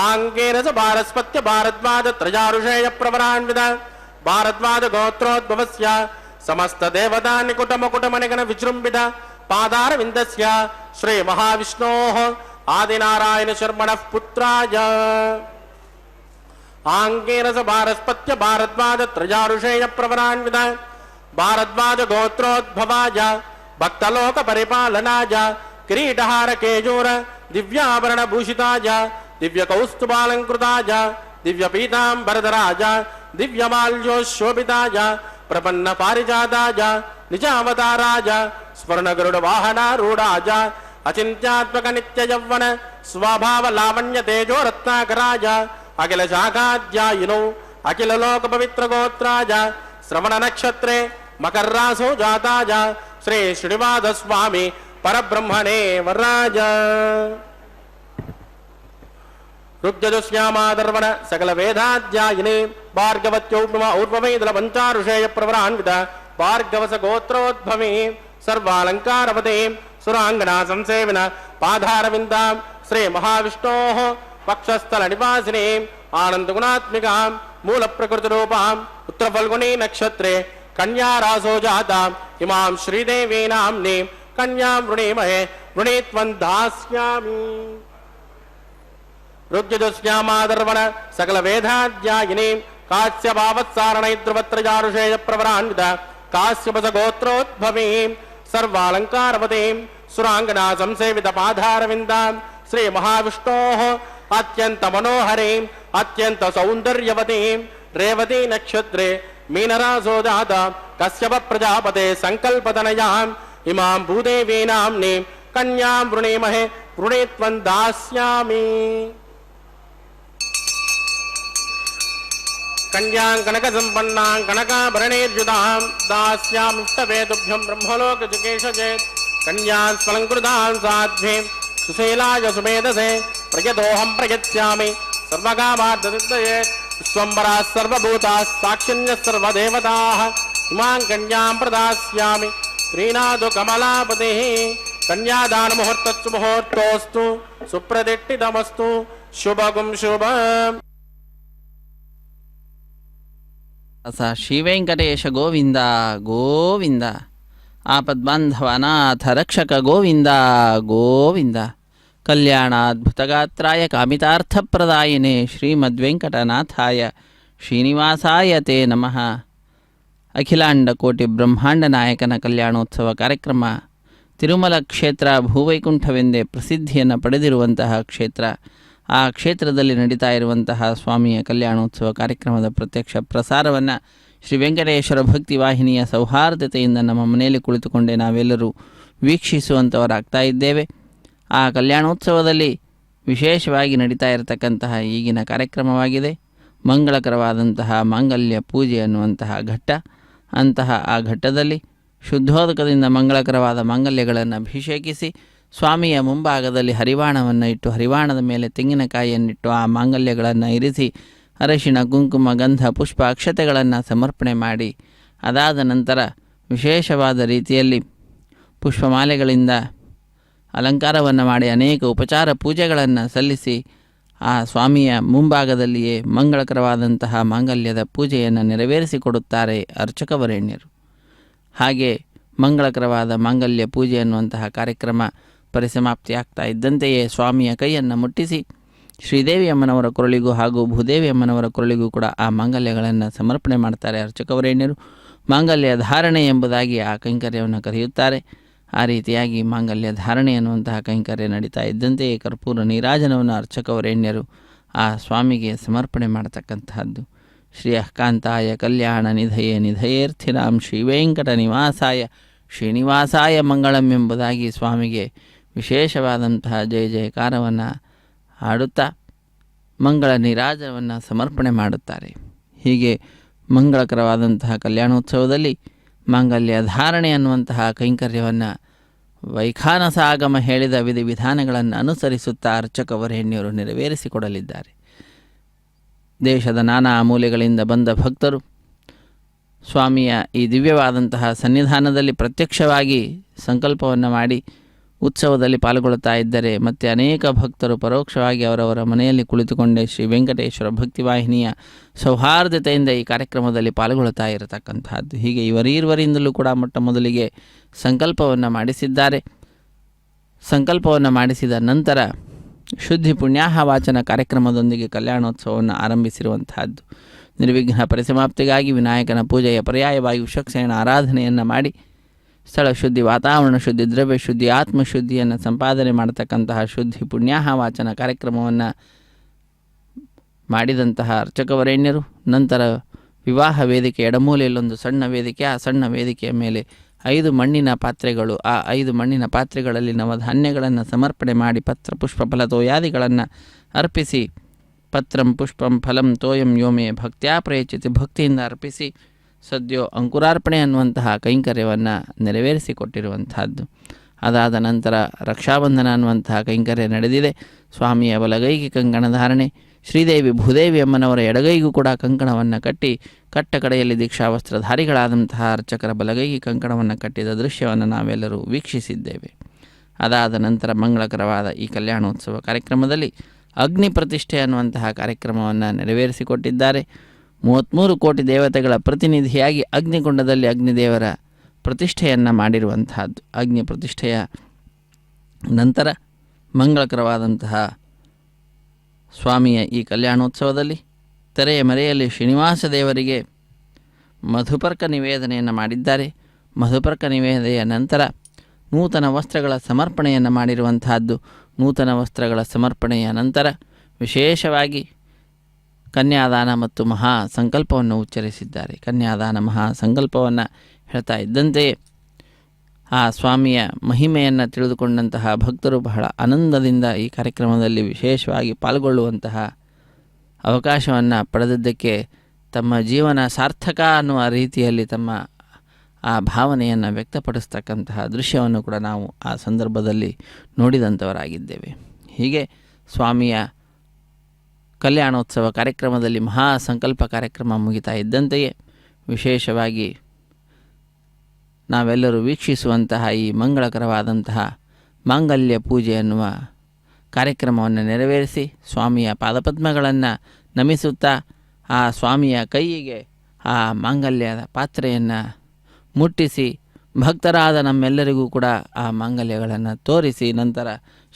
आङ्गेन च भारस्पत्य भारद्वाजत्रयारुषेयप्रवरान्वित भारद्वाजगोत्रोद्भवस्य समस्तदेवतानिकुटमकुटमनिगणविजृम्भित पादारविन्दस्य श्रीमहाविष्णोः आदिनारायणशर्मणः पुत्राय आङ्गेन च भारस्पत्य भारद्वाजत्रयारुषेयप्रवरान्वित भारद्वाजगोत्रोद्भवाय भक्तलोकपरिपालनाय किरीटहारकेयूर दिव्याभरणभूषिताय दिव्यकौस्तुभालङ्कृताय दिव्यपीताम्बरधराय दिव्यमाल्योशोभिताय प्रपन्नपारिजाताय निजावताराय स्वर्णगरुडवाहनारूढाय अचिन्त्यात्मकनित्ययौवन स्वभावलावण्यतेजोरत्नाकराय अखिलशाखाध्यायिनो अखिललोकपवित्रगोत्राय श्रवणनक्षत्रे मकर्रासो जाताय श्री श्रीनिवासस्वामी परब्रह्मणे वराय ऋग्यजुश्यामादर्वण सकलवेदाध्यायिने भार्गवत्योपमा ऊर्वमेदलपञ्चारुषेयप्रवरान्वित भार्गवसगोत्रोद्भवे सर्वालङ्कारवते सुराङ्गना संसेविन पादारविन्दां श्रीमहाविष्णोः पक्षस्थलनिवासिने आनन्दगुणात्मिकां मूलप्रकृतिरूपाम् उत्तरफल्गुनी नक्षत्रे कन्यारासो जाताम् इमां श्रीदेवी नाम्नीं कन्यां वृणीमहे वृणीत्वं दास्यामि। ऋग्यजुश्यामादर्वण सकलवेदाध्यायिनीं काश्यपावत्सारणैर्ध्रुवत्रयारुषेयप्रवरान्वित काश्यपसगोत्रोद्भवीं सर्वालङ्कारवतीं सुराङ्गना संसेवित पादारविन्दां श्रीमहाविष्णोः अत्यन्तमनोहरीं अत्यन्तसौन्दर्यवतीं रेवती नक्षत्रे मीनरासो जाता कश्यप प्रजापते सङ्कल्पतनयाम् इमां भूदेवी नाम्नीं कन्यां वृणीमहे वृणीत्वं दास्यामि। कन्यां कनकसम्पन्नां कनकाभरणैर्युतां दास्यामिष्टवे तुभ्यं ब्रह्मलोकजुगेशचेत् कन्यां स्वलङ्कृतां साध्वीं सुशीलाय सुमेधसे प्रयतोऽहं प्रयच्छामि सर्वकामार्थसिद्धये विश्वम्भराः सर्वभूताः साक्षिण्यः सर्वदेवताः इमां कन्यां प्रदास्यामि श्रीनाथो कमलापतिः कन्यादानमुहूर्तस्तु मुहूर्तोऽस्तु सुप्रतिष्ठितमस्तु शुभगुं शुभम्। ಶ್ರೀ ವೆಂಕಟೇಶ ಗೋವಿಂದ ಗೋವಿಂದ ಆಪದ್ಬಾಂಧವನಾಥ ರಕ್ಷಕ ಗೋವಿಂದ ಗೋವಿಂದ ಕಲ್ಯಾಣಾದ್ಭುತಗಾತ್ರಾಯ ಕಾಮಿತಾರ್ಥಪ್ರದಾಯಿನೇ ಶ್ರೀಮದ್ವೆಂಕಟನಾಥಾಯ ಶ್ರೀನಿವಾಸಾಯ ತೇ ನಮಃ. ಅಖಿಲಾಂಡ ಕೋಟಿ ಬ್ರಹ್ಮಾಂಡ ನಾಯಕನ ಕಲ್ಯಾಣೋತ್ಸವ ಕಾರ್ಯಕ್ರಮ ತಿರುಮಲ ಕ್ಷೇತ್ರ ಭೂವೈಕುಂಠವೆಂದೇ ಪ್ರಸಿದ್ಧಿಯನ್ನು ಪಡೆದಿರುವಂತಹ ಕ್ಷೇತ್ರ. ಆ ಕ್ಷೇತ್ರದಲ್ಲಿ ನಡೀತಾ ಇರುವಂತಹ ಸ್ವಾಮಿಯ ಕಲ್ಯಾಣೋತ್ಸವ ಕಾರ್ಯಕ್ರಮದ ಪ್ರತ್ಯಕ್ಷ ಪ್ರಸಾರವನ್ನು ಶ್ರೀ ವೆಂಕಟೇಶ್ವರ ಭಕ್ತಿ ವಾಹಿನಿಯ ಸೌಹಾರ್ದತೆಯಿಂದ ನಮ್ಮ ಮನೆಯಲ್ಲಿ ಕುಳಿತುಕೊಂಡೇ ನಾವೆಲ್ಲರೂ ವೀಕ್ಷಿಸುವಂಥವರಾಗ್ತಾ ಇದ್ದೇವೆ. ಆ ಕಲ್ಯಾಣೋತ್ಸವದಲ್ಲಿ ವಿಶೇಷವಾಗಿ ನಡೀತಾ ಇರತಕ್ಕಂತಹ ಈಗಿನ ಕಾರ್ಯಕ್ರಮವಾಗಿದೆ ಮಂಗಳಕರವಾದಂತಹ ಮಾಂಗಲ್ಯ ಪೂಜೆ ಅನ್ನುವಂತಹ ಘಟ್ಟ. ಅಂತಹ ಆ ಘಟ್ಟದಲ್ಲಿ ಶುದ್ಧೋದಕದಿಂದ ಮಂಗಳಕರವಾದ ಮಾಂಗಲ್ಯಗಳನ್ನು ಅಭಿಷೇಕಿಸಿ ಸ್ವಾಮಿಯ ಮುಂಭಾಗದಲ್ಲಿ ಹರಿವಾಣವನ್ನು ಇಟ್ಟು ಹರಿವಾಣದ ಮೇಲೆ ತೆಂಗಿನಕಾಯಿಯನ್ನಿಟ್ಟು ಆ ಮಾಂಗಲ್ಯಗಳನ್ನು ಇರಿಸಿ ಅರಶಿಣ ಕುಂಕುಮ ಗಂಧ ಪುಷ್ಪ ಅಕ್ಷತೆಗಳನ್ನು ಸಮರ್ಪಣೆ ಮಾಡಿ ಅದಾದ ನಂತರ ವಿಶೇಷವಾದ ರೀತಿಯಲ್ಲಿ ಪುಷ್ಪಮಾಲೆಗಳಿಂದ ಅಲಂಕಾರವನ್ನು ಮಾಡಿ ಅನೇಕ ಉಪಚಾರ ಪೂಜೆಗಳನ್ನು ಸಲ್ಲಿಸಿ ಆ ಸ್ವಾಮಿಯ ಮುಂಭಾಗದಲ್ಲಿಯೇ ಮಂಗಳಕರವಾದಂತಹ ಮಾಂಗಲ್ಯದ ಪೂಜೆಯನ್ನು ನೆರವೇರಿಸಿಕೊಡುತ್ತಾರೆ ಅರ್ಚಕವರೇಣ್ಯರು. ಹಾಗೆ ಮಂಗಳಕರವಾದ ಮಾಂಗಲ್ಯ ಪೂಜೆ ಅನ್ನುವಂತಹ ಕಾರ್ಯಕ್ರಮ ಪರಿಸಮಾಪ್ತಿಯಾಗ್ತಾ ಇದ್ದಂತೆಯೇ ಸ್ವಾಮಿಯ ಕೈಯನ್ನು ಮುಟ್ಟಿಸಿ ಶ್ರೀದೇವಿ ಅಮ್ಮನವರ ಕೊರಳಿಗೂ ಹಾಗೂ ಭೂದೇವಿ ಅಮ್ಮನವರ ಕೊರಳಿಗೂ ಕೂಡ ಆ ಮಾಂಗಲ್ಯಗಳನ್ನು ಸಮರ್ಪಣೆ ಮಾಡ್ತಾರೆ ಅರ್ಚಕವರೇಣ್ಯರು. ಮಾಂಗಲ್ಯ ಧಾರಣೆ ಎಂಬುದಾಗಿ ಆ ಕೈಂಕರ್ಯವನ್ನು ಕರೆಯುತ್ತಾರೆ. ಆ ರೀತಿಯಾಗಿ ಮಾಂಗಲ್ಯ ಧಾರಣೆ ಅನ್ನುವಂತಹ ಕೈಂಕರ್ಯ ನಡೀತಾ ಇದ್ದಂತೆಯೇ ಕರ್ಪೂರ ನೀರಾಜನವನ್ನು ಅರ್ಚಕವರೇಣ್ಯರು ಆ ಸ್ವಾಮಿಗೆ ಸಮರ್ಪಣೆ ಮಾಡತಕ್ಕಂತಹದ್ದು. ಶ್ರೀ ಕಾಂತಾಯ ಕಲ್ಯಾಣ ನಿಧಯೇ ನಿಧಯೇರ್ಥಿನಾಂ ಶ್ರೀವೆಂಕಟ ನಿವಾಸಾಯ ಶ್ರೀನಿವಾಸಾಯ ಮಂಗಳಂ ಎಂಬುದಾಗಿ ಸ್ವಾಮಿಗೆ ವಿಶೇಷವಾದಂತಹ ಜಯ ಜಯಕಾರವನ್ನು ಹಾಡುತ್ತಾ ಮಂಗಳ ನೀರಾಜನವನ್ನು ಸಮರ್ಪಣೆ ಮಾಡುತ್ತಾರೆ. ಹೀಗೆ ಮಂಗಳಕರವಾದಂತಹ ಕಲ್ಯಾಣೋತ್ಸವದಲ್ಲಿ ಮಾಂಗಲ್ಯ ಧಾರಣೆ ಅನ್ನುವಂತಹ ಕೈಂಕರ್ಯವನ್ನು ವೈಖಾನಸ ಆಗಮ ಹೇಳಿದ ವಿಧಿವಿಧಾನಗಳನ್ನು ಅನುಸರಿಸುತ್ತಾ ಅರ್ಚಕವರೇಣ್ಯರು ನೆರವೇರಿಸಿಕೊಡಲಿದ್ದಾರೆ. ದೇಶದ ನಾನಾ ಮೂಲೆಗಳಿಂದ ಬಂದ ಭಕ್ತರು ಸ್ವಾಮಿಯ ಈ ದಿವ್ಯವಾದಂತಹ ಸನ್ನಿಧಾನದಲ್ಲಿ ಪ್ರತ್ಯಕ್ಷವಾಗಿ ಸಂಕಲ್ಪವನ್ನು ಮಾಡಿ ಉತ್ಸವದಲ್ಲಿ ಪಾಲ್ಗೊಳ್ಳುತ್ತಾ ಇದ್ದರೆ ಮತ್ತು ಅನೇಕ ಭಕ್ತರು ಪರೋಕ್ಷವಾಗಿ ಅವರವರ ಮನೆಯಲ್ಲಿ ಕುಳಿತುಕೊಂಡೇ ಶ್ರೀ ವೆಂಕಟೇಶ್ವರ ಭಕ್ತಿವಾಹಿನಿಯ ಸೌಹಾರ್ದತೆಯಿಂದ ಈ ಕಾರ್ಯಕ್ರಮದಲ್ಲಿ ಪಾಲ್ಗೊಳ್ಳುತ್ತಾ ಇರತಕ್ಕಂತಹದ್ದು. ಹೀಗೆ ಇವರೀರ್ವರಿಂದಲೂ ಕೂಡ ಮೊಟ್ಟ ಮೊದಲಿಗೆ ಸಂಕಲ್ಪವನ್ನು ಮಾಡಿಸಿದ್ದಾರೆ. ಸಂಕಲ್ಪವನ್ನು ಮಾಡಿಸಿದ ನಂತರ ಶುದ್ಧಿ ಪುಣ್ಯಾಹ ವಾಚನ ಕಾರ್ಯಕ್ರಮದೊಂದಿಗೆ ಕಲ್ಯಾಣೋತ್ಸವವನ್ನು ಆರಂಭಿಸಿರುವಂತಹದ್ದು. ನಿರ್ವಿಘ್ನ ಪರಿಸಮಾಪ್ತಿಗಾಗಿ ವಿನಾಯಕನ ಪೂಜೆಯ ಪರ್ಯಾಯವಾಗಿ ವಿಶ್ವಕ್ಸೇನ ಆರಾಧನೆಯನ್ನು ಮಾಡಿ ಸ್ಥಳ ಶುದ್ಧಿ, ವಾತಾವರಣ ಶುದ್ಧಿ, ದ್ರವ್ಯ ಶುದ್ಧಿ, ಆತ್ಮಶುದ್ಧಿಯನ್ನು ಸಂಪಾದನೆ ಮಾಡತಕ್ಕಂತಹ ಶುದ್ಧಿ ಪುಣ್ಯಾಹ ವಾಚನ ಕಾರ್ಯಕ್ರಮವನ್ನು ಮಾಡಿದಂತಹ ಅರ್ಚಕವರೇಣ್ಯರು ನಂತರ ವಿವಾಹ ವೇದಿಕೆ ಎಡಮೂಲೆಯಲ್ಲೊಂದು ಸಣ್ಣ ವೇದಿಕೆ, ಆ ಸಣ್ಣ ವೇದಿಕೆಯ ಮೇಲೆ 5 ಮಣ್ಣಿನ ಪಾತ್ರೆಗಳು, ಆ 5 ಮಣ್ಣಿನ ಪಾತ್ರೆಗಳಲ್ಲಿ ನವಧಾನ್ಯಗಳನ್ನು ಸಮರ್ಪಣೆ ಮಾಡಿ ಪತ್ರ ಪುಷ್ಪ ಫಲ ತೋಯಾದಿಗಳನ್ನು ಅರ್ಪಿಸಿ ಪತ್ರಂ ಪುಷ್ಪಂ ಫಲಂ ತೋಯಂ ಯೋಮೆ ಭಕ್ತ್ಯಾ ಪ್ರಯಚಿತಿ ಭಕ್ತಿಯಿಂದ ಅರ್ಪಿಸಿ ಸದ್ಯೋ ಅಂಕುರಾರ್ಪಣೆ ಅನ್ನುವಂತಹ ಕೈಂಕರ್ಯವನ್ನು ನೆರವೇರಿಸಿಕೊಟ್ಟಿರುವಂತಹದ್ದು. ಅದಾದ ನಂತರ ರಕ್ಷಾಬಂಧನ ಅನ್ನುವಂತಹ ಕೈಂಕರ್ಯ ನಡೆದಿದೆ. ಸ್ವಾಮಿಯ ಬಲಗೈಗೆ ಕಂಕಣ ಧಾರಣೆ, ಶ್ರೀದೇವಿ ಭೂದೇವಿ ಅಮ್ಮನವರ ಎಡಗೈಗೂ ಕೂಡ ಕಂಕಣವನ್ನು ಕಟ್ಟಿ ಕಟ್ಟ ಕಡೆಯಲ್ಲಿ ದೀಕ್ಷಾವಸ್ತ್ರಧಾರಿಗಳಾದಂತಹ ಅರ್ಚಕರ ಬಲಗೈಗೆ ಕಂಕಣವನ್ನು ಕಟ್ಟಿದ ದೃಶ್ಯವನ್ನು ನಾವೆಲ್ಲರೂ ವೀಕ್ಷಿಸಿದ್ದೇವೆ. ಅದಾದ ನಂತರ ಮಂಗಳಕರವಾದ ಈ ಕಲ್ಯಾಣೋತ್ಸವ ಕಾರ್ಯಕ್ರಮದಲ್ಲಿ ಅಗ್ನಿ ಪ್ರತಿಷ್ಠೆ ಅನ್ನುವಂತಹ ಕಾರ್ಯಕ್ರಮವನ್ನು ನೆರವೇರಿಸಿಕೊಟ್ಟಿದ್ದಾರೆ. 33 ಕೋಟಿ ದೇವತೆಗಳ ಪ್ರತಿನಿಧಿಯಾಗಿ ಅಗ್ನಿಕುಂಡದಲ್ಲಿ ಅಗ್ನಿದೇವರ ಪ್ರತಿಷ್ಠೆಯನ್ನು ಮಾಡಿರುವಂತಹದ್ದು. ಅಗ್ನಿ ಪ್ರತಿಷ್ಠೆಯ ನಂತರ ಮಂಗಳಕರವಾದಂತಹ ಸ್ವಾಮಿಯ ಈ ಕಲ್ಯಾಣೋತ್ಸವದಲ್ಲಿ ತೆರೆಯ ಮರೆಯಲ್ಲಿ ಶ್ರೀನಿವಾಸ ದೇವರಿಗೆ ಮಧುಪರ್ಕ ನಿವೇದನೆಯನ್ನು ಮಾಡಿದ್ದಾರೆ. ಮಧುಪರ್ಕ ನಿವೇದನೆಯ ನಂತರ ನೂತನ ವಸ್ತ್ರಗಳ ಸಮರ್ಪಣೆಯನ್ನು ಮಾಡಿರುವಂತಹದ್ದು. ನೂತನ ವಸ್ತ್ರಗಳ ಸಮರ್ಪಣೆಯ ನಂತರ ವಿಶೇಷವಾಗಿ ಕನ್ಯಾದಾನ ಮತ್ತು ಮಹಾ ಸಂಕಲ್ಪವನ್ನು ಉಚ್ಚರಿಸಿದ್ದಾರೆ. ಕನ್ಯಾದಾನ ಮಹಾ ಸಂಕಲ್ಪವನ್ನು ಹೇಳ್ತಾ ಇದ್ದಂತೆಯೇ ಆ ಸ್ವಾಮಿಯ ಮಹಿಮೆಯನ್ನು ತಿಳಿದುಕೊಂಡಂತಹ ಭಕ್ತರು ಬಹಳ ಆನಂದದಿಂದ ಈ ಕಾರ್ಯಕ್ರಮದಲ್ಲಿ ವಿಶೇಷವಾಗಿ ಪಾಲ್ಗೊಳ್ಳುವಂತಹ ಅವಕಾಶವನ್ನು ಪಡೆದಿದ್ದಕ್ಕೆ ತಮ್ಮ ಜೀವನ ಸಾರ್ಥಕ ಅನ್ನುವ ರೀತಿಯಲ್ಲಿ ತಮ್ಮ ಆ ಭಾವನೆಯನ್ನು ವ್ಯಕ್ತಪಡಿಸ್ತಕ್ಕಂತಹ ದೃಶ್ಯವನ್ನು ಕೂಡ ನಾವು ಆ ಸಂದರ್ಭದಲ್ಲಿ ನೋಡಿದಂಥವರಾಗಿದ್ದೇವೆ. ಹೀಗೆ ಸ್ವಾಮಿಯ ಕಲ್ಯಾಣೋತ್ಸವ ಕಾರ್ಯಕ್ರಮದಲ್ಲಿ ಮಹಾ ಸಂಕಲ್ಪ ಕಾರ್ಯಕ್ರಮ ಮುಗಿತಾ ಇದ್ದಂತೆಯೇ ವಿಶೇಷವಾಗಿ ನಾವೆಲ್ಲರೂ ವೀಕ್ಷಿಸುವಂತಹ ಈ ಮಂಗಳಕರವಾದಂತಹ ಮಾಂಗಲ್ಯ ಪೂಜೆ ಎನ್ನುವ ಕಾರ್ಯಕ್ರಮವನ್ನು ನೆರವೇರಿಸಿ ಸ್ವಾಮಿಯ ಪಾದಪದ್ಮಗಳನ್ನು ನಮಿಸುತ್ತಾ ಆ ಸ್ವಾಮಿಯ ಕೈಯಿಗೆ ಆ ಮಾಂಗಲ್ಯದ ಪಾತ್ರೆಯನ್ನು ಮುಟ್ಟಿಸಿ ಭಕ್ತರಾದ ನಮ್ಮೆಲ್ಲರಿಗೂ ಕೂಡ ಆ ಮಾಂಗಲ್ಯಗಳನ್ನು ತೋರಿಸಿ ನಂತರ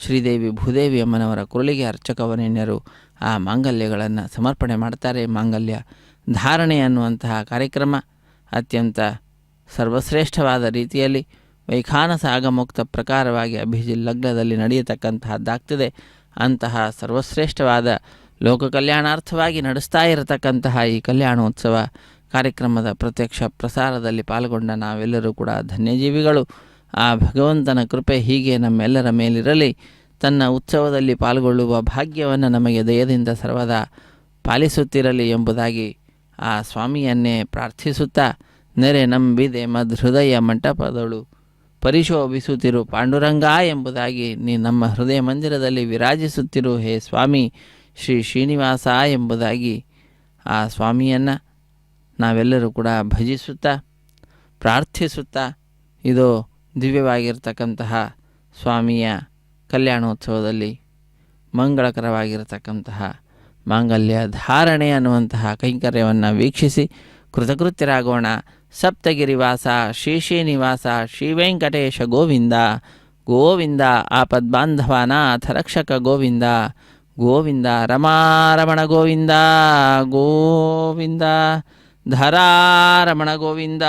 ಶ್ರೀದೇವಿ ಭೂದೇವಿ ಅಮ್ಮನವರ ಕುರುಳಿಗೆ ಅರ್ಚಕವರೇಣ್ಯರು ಆ ಮಾಂಗಲ್ಯಗಳನ್ನು ಸಮರ್ಪಣೆ ಮಾಡ್ತಾರೆ. ಮಾಂಗಲ್ಯ ಧಾರಣೆ ಅನ್ನುವಂತಹ ಕಾರ್ಯಕ್ರಮ ಅತ್ಯಂತ ಸರ್ವಶ್ರೇಷ್ಠವಾದ ರೀತಿಯಲ್ಲಿ ವೈಖಾನಸ ಆಗಮುಕ್ತ ಪ್ರಕಾರವಾಗಿ ಅಭಿಜಿಲ್ಲಗ್ನದಲ್ಲಿ ನಡೆಯತಕ್ಕಂತಹದ್ದಾಗ್ತದೆ. ಅಂತಹ ಸರ್ವಶ್ರೇಷ್ಠವಾದ ಲೋಕ ಕಲ್ಯಾಣಾರ್ಥವಾಗಿ ನಡೆಸ್ತಾ ಇರತಕ್ಕಂತಹ ಈ ಕಲ್ಯಾಣೋತ್ಸವ ಕಾರ್ಯಕ್ರಮದ ಪ್ರತ್ಯಕ್ಷ ಪ್ರಸಾರದಲ್ಲಿ ಪಾಲ್ಗೊಂಡ ನಾವೆಲ್ಲರೂ ಕೂಡ ಧನ್ಯಜೀವಿಗಳು. ಆ ಭಗವಂತನ ಕೃಪೆ ಹೀಗೆ ನಮ್ಮೆಲ್ಲರ ಮೇಲಿರಲಿ. ತನ್ನ ಉತ್ಸವದಲ್ಲಿ ಪಾಲ್ಗೊಳ್ಳುವ ಭಾಗ್ಯವನ್ನು ನಮಗೆ ದಯದಿಂದ ಸರ್ವದಾ ಪಾಲಿಸುತ್ತಿರಲಿ ಎಂಬುದಾಗಿ ಆ ಸ್ವಾಮಿಯನ್ನೇ ಪ್ರಾರ್ಥಿಸುತ್ತಾ, ನೆರೆ ನಂಬಿದೆ ಮದ್ಹೃದಯ ಮಂಟಪದಳು ಪರಿಶೋಭಿಸುತ್ತಿರು ಪಾಂಡುರಂಗ ಎಂಬುದಾಗಿ ನೀ ನಮ್ಮ ಹೃದಯ ಮಂದಿರದಲ್ಲಿ ವಿರಾಜಿಸುತ್ತಿರು ಹೇ ಸ್ವಾಮಿ ಶ್ರೀ ಶ್ರೀನಿವಾಸ ಎಂಬುದಾಗಿ ಆ ಸ್ವಾಮಿಯನ್ನು ನಾವೆಲ್ಲರೂ ಕೂಡ ಭಜಿಸುತ್ತಾ ಪ್ರಾರ್ಥಿಸುತ್ತಾ, ಇದು ದಿವ್ಯವಾಗಿರ್ತಕ್ಕಂತಹ ಸ್ವಾಮಿಯ ಕಲ್ಯಾಣೋತ್ಸವದಲ್ಲಿ ಮಂಗಳಕರವಾಗಿರತಕ್ಕಂತಹ ಮಾಂಗಲ್ಯ ಧಾರಣೆ ಅನ್ನುವಂತಹ ಕೈಂಕರ್ಯವನ್ನು ವೀಕ್ಷಿಸಿ ಕೃತಕೃತ್ಯರಾಗೋಣ. ಸಪ್ತಗಿರಿವಾಸ ಶ್ರೀ ಶ್ರೀನಿವಾಸ ಶ್ರೀ ವೆಂಕಟೇಶ ಗೋವಿಂದ ಗೋವಿಂದ. ಆಪದ್ಬಾಂಧವಾನಾಥ ರಕ್ಷಕ ಗೋವಿಂದ ಗೋವಿಂದ. ರಮಾರಮಣ ಗೋವಿಂದ ಗೋವಿಂದ. ಧರಾರಮಣ ಗೋವಿಂದ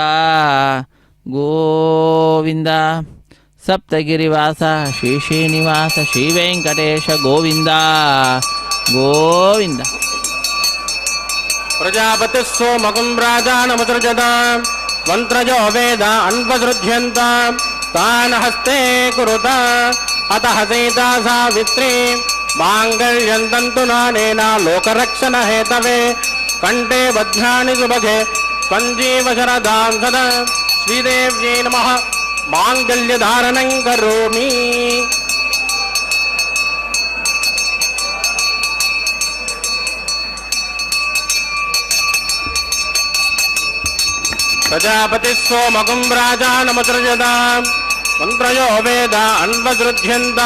ಗೋವಿಂದ. ಸಪ್ತಗಿರಿವಾಸ ಶ್ರೀ ಶ್ರೀನಿವಾಸ ಶ್ರೀ ವೆಂಕಟೇಶ ಗೋವಿಂದ ಗೋವಿಂದ. ಪ್ರಜಾಪತಿ ಸೋಮಕಂ ರಾಜಾನಮಸೃಜತ ಮಂತ್ರಜೋ ವೇದ ಅನ್ವಸೃಜ್ಯಂತ ತಾನ್ ಹಸ್ತೆ ಕುರುತ ಅತಃ ಸೀತಾ ಸಾವಿತ್ರಿ ಮಾಂಗಲ್ಯಂ ತಂತು ನಾನೇನ ಲೋಕರಕ್ಷಣ ಹೇತವೇ ಕಂಠೆ ಬಧ್ನಾನಿ ಸುಭಗೆ ಪಂಜೀವ ಶರದಾಂ ಸದಾ ಶ್ರೀದೇವ್ಯೈ ನಮಃ ಮಾಂಗಲ್ಯ ಧಾರಣಂ ಕರೋಮಿ. ಪ್ರಜಾಪತಿ ಸೋಮಕಂ ರಾಜಾನಮಸೃಜತ ಮಂತ್ರಯೋ ವೇದ ಅನ್ವಸೃಜ್ಯಂತ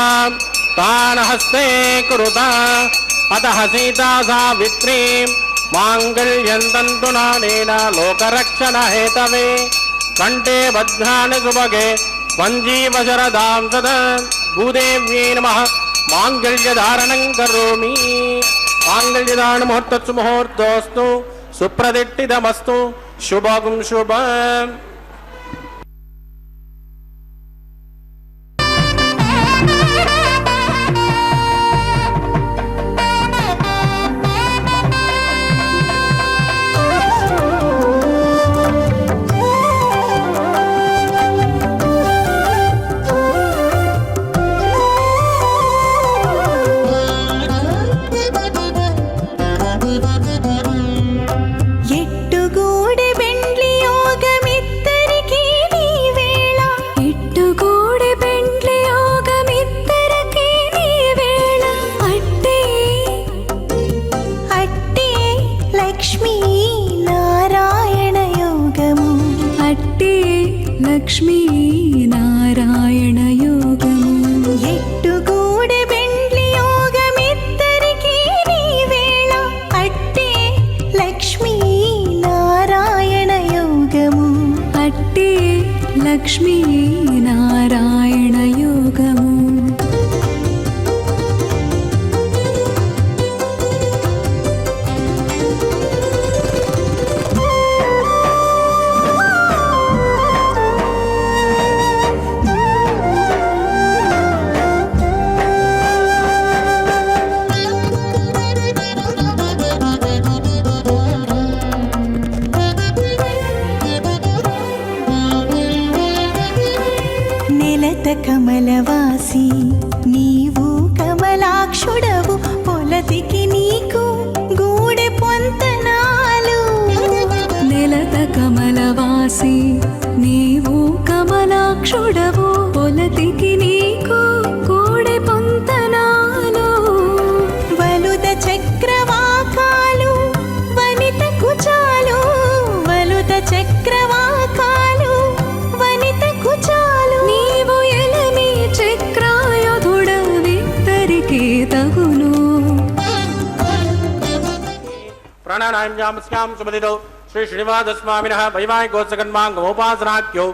ತಾನ್ ಹಸ್ತೆ ಕುರುತ ಅತಃ ಸೀತಾ ಸಾವಿತ್ರಿ ಮಾಂಗಲ್ಯಂ ತಂತು ನಾನೇನ ಲೋಕರಕ್ಷಣ ಹೇತವೇ ಕಂಠೆ ಬಧ್ನಾನಿ ಸುಭಗೆ ಪಂಜೀವ ಶರದಾಂ ಸದಾ ಭೂದೇವ್ಯೈ ನಮಃ ಮಾಂಗಲ್ಯ ಧಾರಣಂ ಕರೋಮಿ. ಮಾಂಗಲ್ಯಧಾರಣ ಮುಹೂರ್ತಸ್ಸು ಮುಹೂರ್ತೋಸ್ತು ಸುಪ್ರದಿಟ್ಟಿತಮಸ್ತು ಶುಭಂ ಶುಭಂ. లక్ష్మీ నారాయణ యోగము ఎట్టుగూడె బెండ్లి యోగమిద్దరికీ నీ వేళ అట్టే లక్ష్మీ నారాయణ యోగము అట్టే లక్ష్మీ నారాయణ యోగము. కమలవాసి నీవు కమలాక్షుడవు పొలతికి నీకు గూడె పొంతనాలు. నెలత కమలవాసి నీవు కమలాక్షుడవు పొలతికి నీకు గూడె పొంతనాలు. వలుద చక్రవాకాలు వనిత కుచాలు వలుద చక్రవాకాలు వనిత కుచాలు నీవు ఎలమి చక్రాయుధుడవిద్దరికీ తగును. ప్రాణాయామ్యాం సుమదితో శ్రీ శ్రీనివాసస్వామినః వైవాహికోత్సకన్మాంగమోపాసనాఖ్యో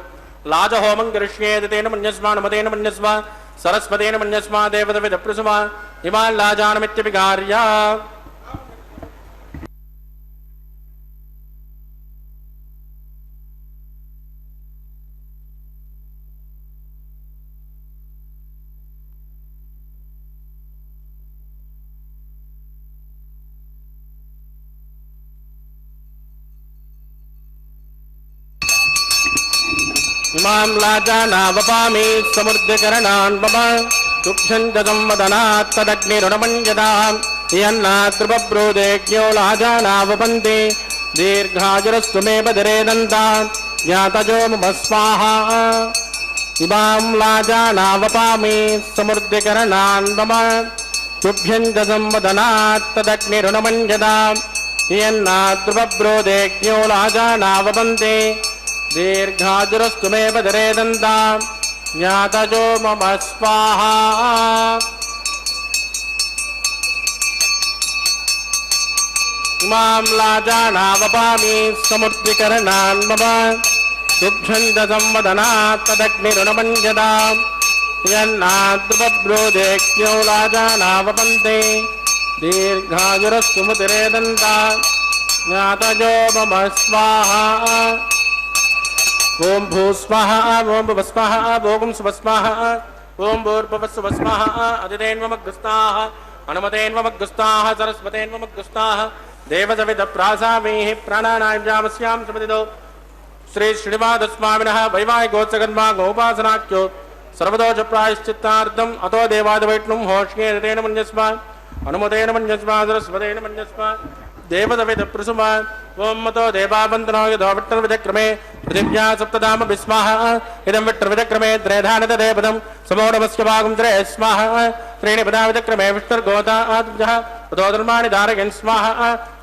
లాజహోమం కరిష్యేత తేన మన్యస్మ నమతేన మన్యస్మ सरस्वतेन मन्यस्मा देवदविदप्रसुमा इमान् लाजानमित्यभिगार्य इमां लाजानावपामि समृद्धिकरणान् मम तुभ्यञ्जसंवदनात् तदग्निरुणमञ्जदाम् यन्नातृबब्रूदेज्ञो लाजानावपन्ति दीर्घाजुरस्तु मे बधिरे दन्तान् ज्ञातजो मम स्वाहा इमां लाजानावपामि समृद्धिकरणान् मम तुभ्यञ्जसंवदनात् तदग्निरुणमञ्जदाम् यन्नातृबब्रूदेज्ञो लाजानावपन्ति दीर्घाजुरस्तु मे बधिरे दन्ताम् ज्ञातजो मम स्वाहा इमां लाजानावपामि समृद्धिकरणान् मम तुभ्यञ्जसंवदनात् तदग्निरुणमञ्जदाम् यन्नाद्रुबब्रूदेज्ञो लाजानावपन्ति दीर्घाजुरस्तु बधिरे दन्ताम् ज्ञातजो मम स्वाहा ओम भूस्वाहा ओम भुवस्वाहा ओम सुवस्वाहा ओम भूर्भुवस्सुवस्वाहा अदितेन्वमग्गस्ताः अनुमतेन्वमग्गस्ताः सरस्वतेन्वमग्गस्ताः देवदविदप्रासामीः प्राणानायजामस्यां समदिदो श्री श्रीनिवासस्वामिनः वैवाहिकोत्सगन्मा गोपासनाख्यो सर्वदोष प्रायश्चित्तार्थम् अतो देवादिवैष्णुं होष्येन मन्यस्मा अनुमतेन मन्यस्मा सरस्वतेन मन्यस्मा देवदविदप्रसुमा ओम मतो देवावन्तनो यदो विट्टर्विदक्रमे पृथिव्या सप्तधाम विस्माः इदं विट्टर्विदक्रमे त्रेधानतदेवदं समोढमस्य भागं त्रे स्माः त्रीणि पदाविदक्रमे विष्णुर्गोता आद्यः पदोधर्माणि धारयन् स्वाः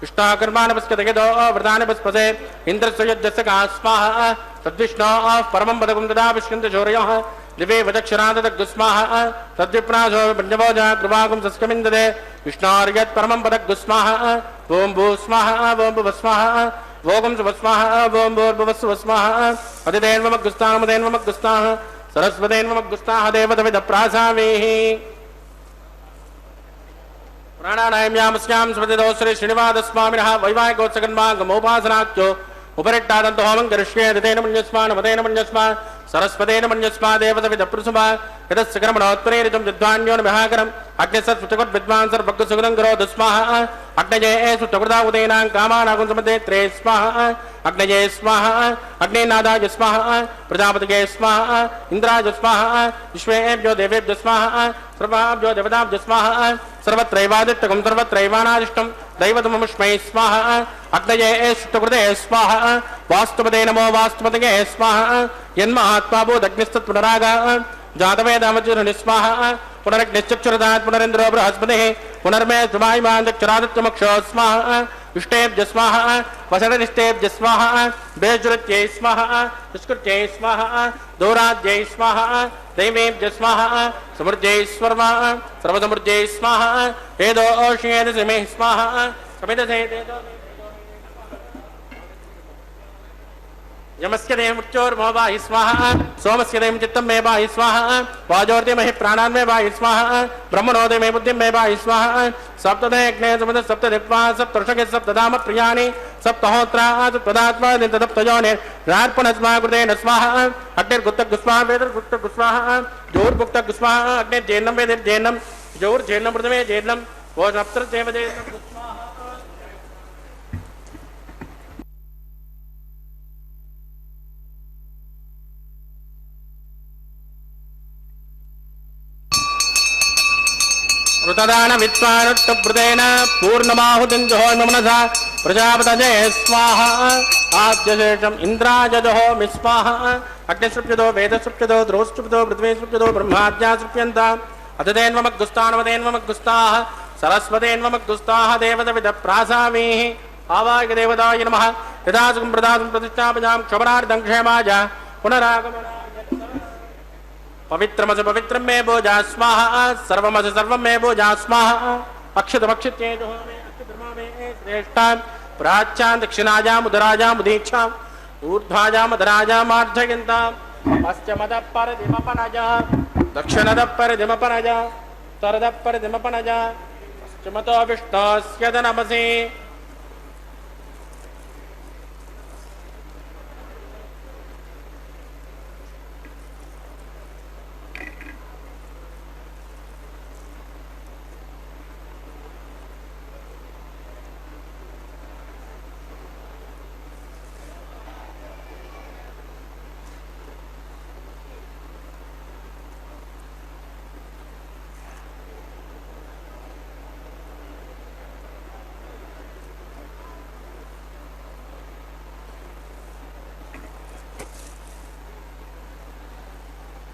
इष्टाकर्माणि पश्यतयदो व्रतानि पस्पसे इन्द्रस्य यज्ञस्य का स्वाः तद्विष्णो परमं पदकं तदा विष्णन्ति शौर्यः दिवे वदक्षरादग्गुस्माः तद्विप्रासो पञ्चभोजा कृपाकुं सस्कमिन्ददे विष्णोर्यत् परमं पदग्गुस्माः ओम भूस्वाहा ओम भुवस्वाहा ओम सुवस्वाहा ओम भूर्भुवस्सुवस्वाहा अदितेन्वमग्गुस्ताः सरस्वतेन्वमग्गुस्ताः देवदविदप्रासामीः प्राणानायम्यामस्यां स्मृतिदो श्री श्रीनिवासस्वामिनः वैवाहिकोत्सगन्मा गमोपासनाख्यो उपरिट्टादन्तो होमं करिष्ये अदितेन मन्यस्मा नमतेन मन्यस्मा सरस्वतेन मन्यस्मा देवदविदप्रसुमा यदस्य कर्मणोत्तरेरितं विद्वान्यो नमहाकरम् अग्निसत्सुचकुट विद्वान् सर्वज्ञसुगुणं करोतु स्वाहा अग्नये सुचकृता उदयनां कामानागुं समते त्रे स्वाहा अग्नये स्वाहा अग्नेनादाय स्वाहा प्रजापतये स्वाहा इन्द्राय स्वाहा विश्वेभ्यो देवेभ्यो स्वाहा सर्वाभ्यो देवताभ्यो स्वाहा सर्वत्रैवादिष्टकं सर्वत्रैवानादिष्टं दैवतममुष्मै स्वाहा अग्नये सुचकृते स्वाहा वास्तुपते नमो वास्तुपतये स्वाहा यन्महात्मा बोधग्निस्तत्पुनरागा जातवेदामचुर्नि स्वाहा पुनरग्निश्चक्षुरदात् पुनरेन्द्रो बृहस्पतिः पुनर्मे सुभायमान् चक्षुरादित्यमक्षो स्वाहा इष्टेभ्य स्वाहा वसननिष्ठेभ्य स्वाहा बेजुरत्यै स्वाहा दुष्कृत्यै स्वाहा दोराद्यै स्वाहा दैवेभ्य स्वाहा समृद्ध्यै स्वाहा सर्वसमृद्ध्यै स्वाहा वेदो ओष्येन सिमे स्वाहा समिदसे देदो यमस्य देह मृत्योर्मो वाहि स्वाहा सोमस्य देह चित्तं मे वाहि स्वाहा वाजोर्दे महि प्राणान् मे वाहि स्वाहा ब्रह्मणोदे मे बुद्धिं मे वाहि स्वाहा सप्तदे अग्ने सप्त सप्तदिक्वा सप्तऋषगे सप्तधाम प्रियाणि सप्तहोत्रा सप्तदात्मा तदप्तयोने रार्पणस्मा कृतेन स्वाहा अग्निर्गुप्तः स्वाहा वेदर्गुप्तः स्वाहा जोर्गुप्तः स्वाहा अग्निर्जेन्नं वेदिर्जेन्नं जोर्जेन्नं पृथ्वे जेन्नं वो सप्तर्देव जेन्नं ऋतदान विद्वानुत्तभृतेन पूर्णमाहुतिं जहोमि मनसा प्रजापतये स्वाहा आद्यशेषम् इन्द्राय जहोमि स्वाहा अग्निसृप्यतो वेदसृप्यतो द्रोसृप्यतो पृथ्वीसृप्यतो ब्रह्माद्या सृप्यन्ताम् अततेन्वमग्गुस्ताः सरस्वतेन्वमग्गुस्ताः देवदविदप्रासामीः आवाय देवताय नमः यदासुं प्रदासुं प्रतिष्ठापयां क्षमणार्धं क्षेमाय पुनरागमनाय पवित्रमस पवित्रं मे भोजा स्वाहा सर्वमस सर्वं मे भोजा स्वाहा अक्षतमक्षित्येजो मे अक्षधर्मा मे श्रेष्ठां प्राच्यां दक्षिणायां उदरायां उदीक्षां ऊर्ध्वायां अधरायां आर्धयन्तां पश्चिमतः परदिमपनजां ದಕ್ಷಿಣದ ಪರಿಧಿಮಪನಜ ಉತ್ತರದ ಪರಿಧಿಮಪನಜ ಪಶ್ಚಿಮತೋ ವಿಷ್ಣೋಸ್ಯದ ನಮಸಿ.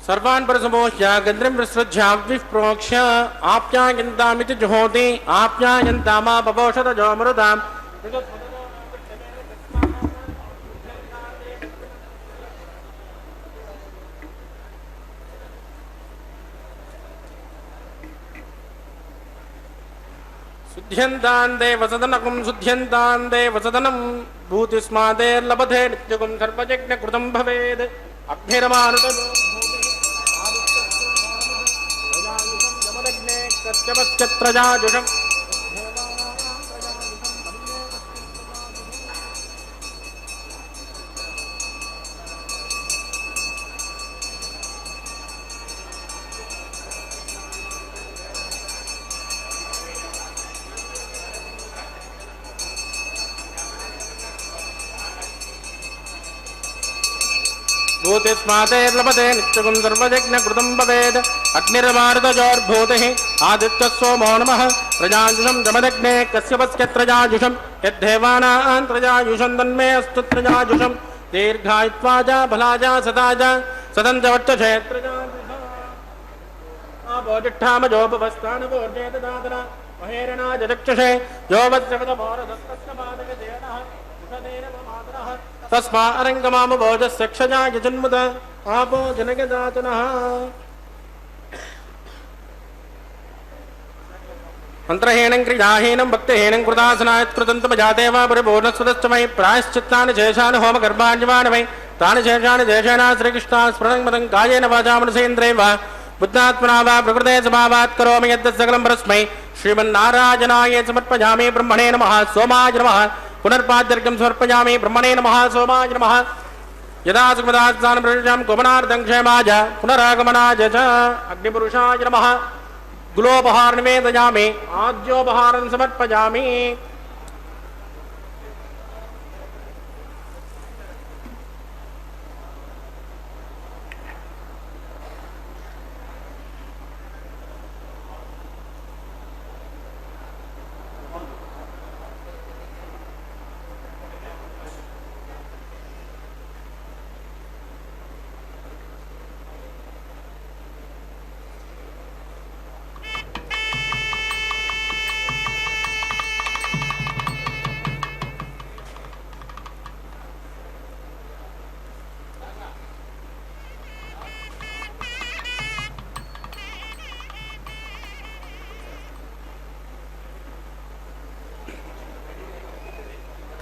सर्वान् परसमोह्य गन्ध्रं विसृज्याव्यः प्रोक्ष्य आप्यायन्तामिति जुहोति आप्यायन्तामा बभोषतजोऽमृताम्. शुद्ध्यन्तान्ते वसदनकं शुद्ध्यन्तान्ते वसदनं भूतिस्मादेर्लभते नित्यगुं सर्वयज्ञकृतं भवेत्. अग्निरमानुतजो कस्यपस्यत्रजाजुषम् भूतिस्मातेर्लभते नित्यगुं सर्वयज्ञकृतं भवेत्. अग्निर्मारुतजोर्भूतिः आदित्यः सोमो नमः. प्रजाजुषं जमदग्ने कस्यपस्यत्रजाजुषं यद्देवानां त्रजाजुषं तन्मे अस्तु त्रजाजुषं. दीर्घायुत्वा च फला च सदा च सदन्तवर्चसे त्रजाजुषामजोपवस्थानभोर्जेतदातन महेरणा जचक्षुषे यो वत्सवतमोरदस्तस्य तस्मा अरङ्गमामभोजस्य क्षजाय जन्मुद आपो जनकदातनः. मन्त्रहीनं क्रियाहीनं भक्तिहीनं कृतासनायत्कृतन्तमजाते वा परिपूर्णस्वदश्च मयि प्रायश्चित्तानि शेषानि होमगर्भाण्यवानि वै तानि शेषानि देशेन श्रीकृष्णा स्मरणं कायेन वाचा मनसेन्द्रियैः वा बुद्धात्मना वा प्रकृते स्वभावात् करोमि यद् सकलं परस्मै श्रीमन्नारायणाय समर्पयामि. ब्रह्मणे नमः सोमाय नमः. पुनर्पाद्यर्घ्यं समर्पयामि. ब्रह्मणे नमः सोमाय नमः. यदा सुखमदास्नानं प्रविशां गोमनार्थं क्षेमाय पुनरागमनाय च अग्निपुरुषाय नमः. गुलोपहार निवेदयामि. आद्योपहारं समर्पयामि.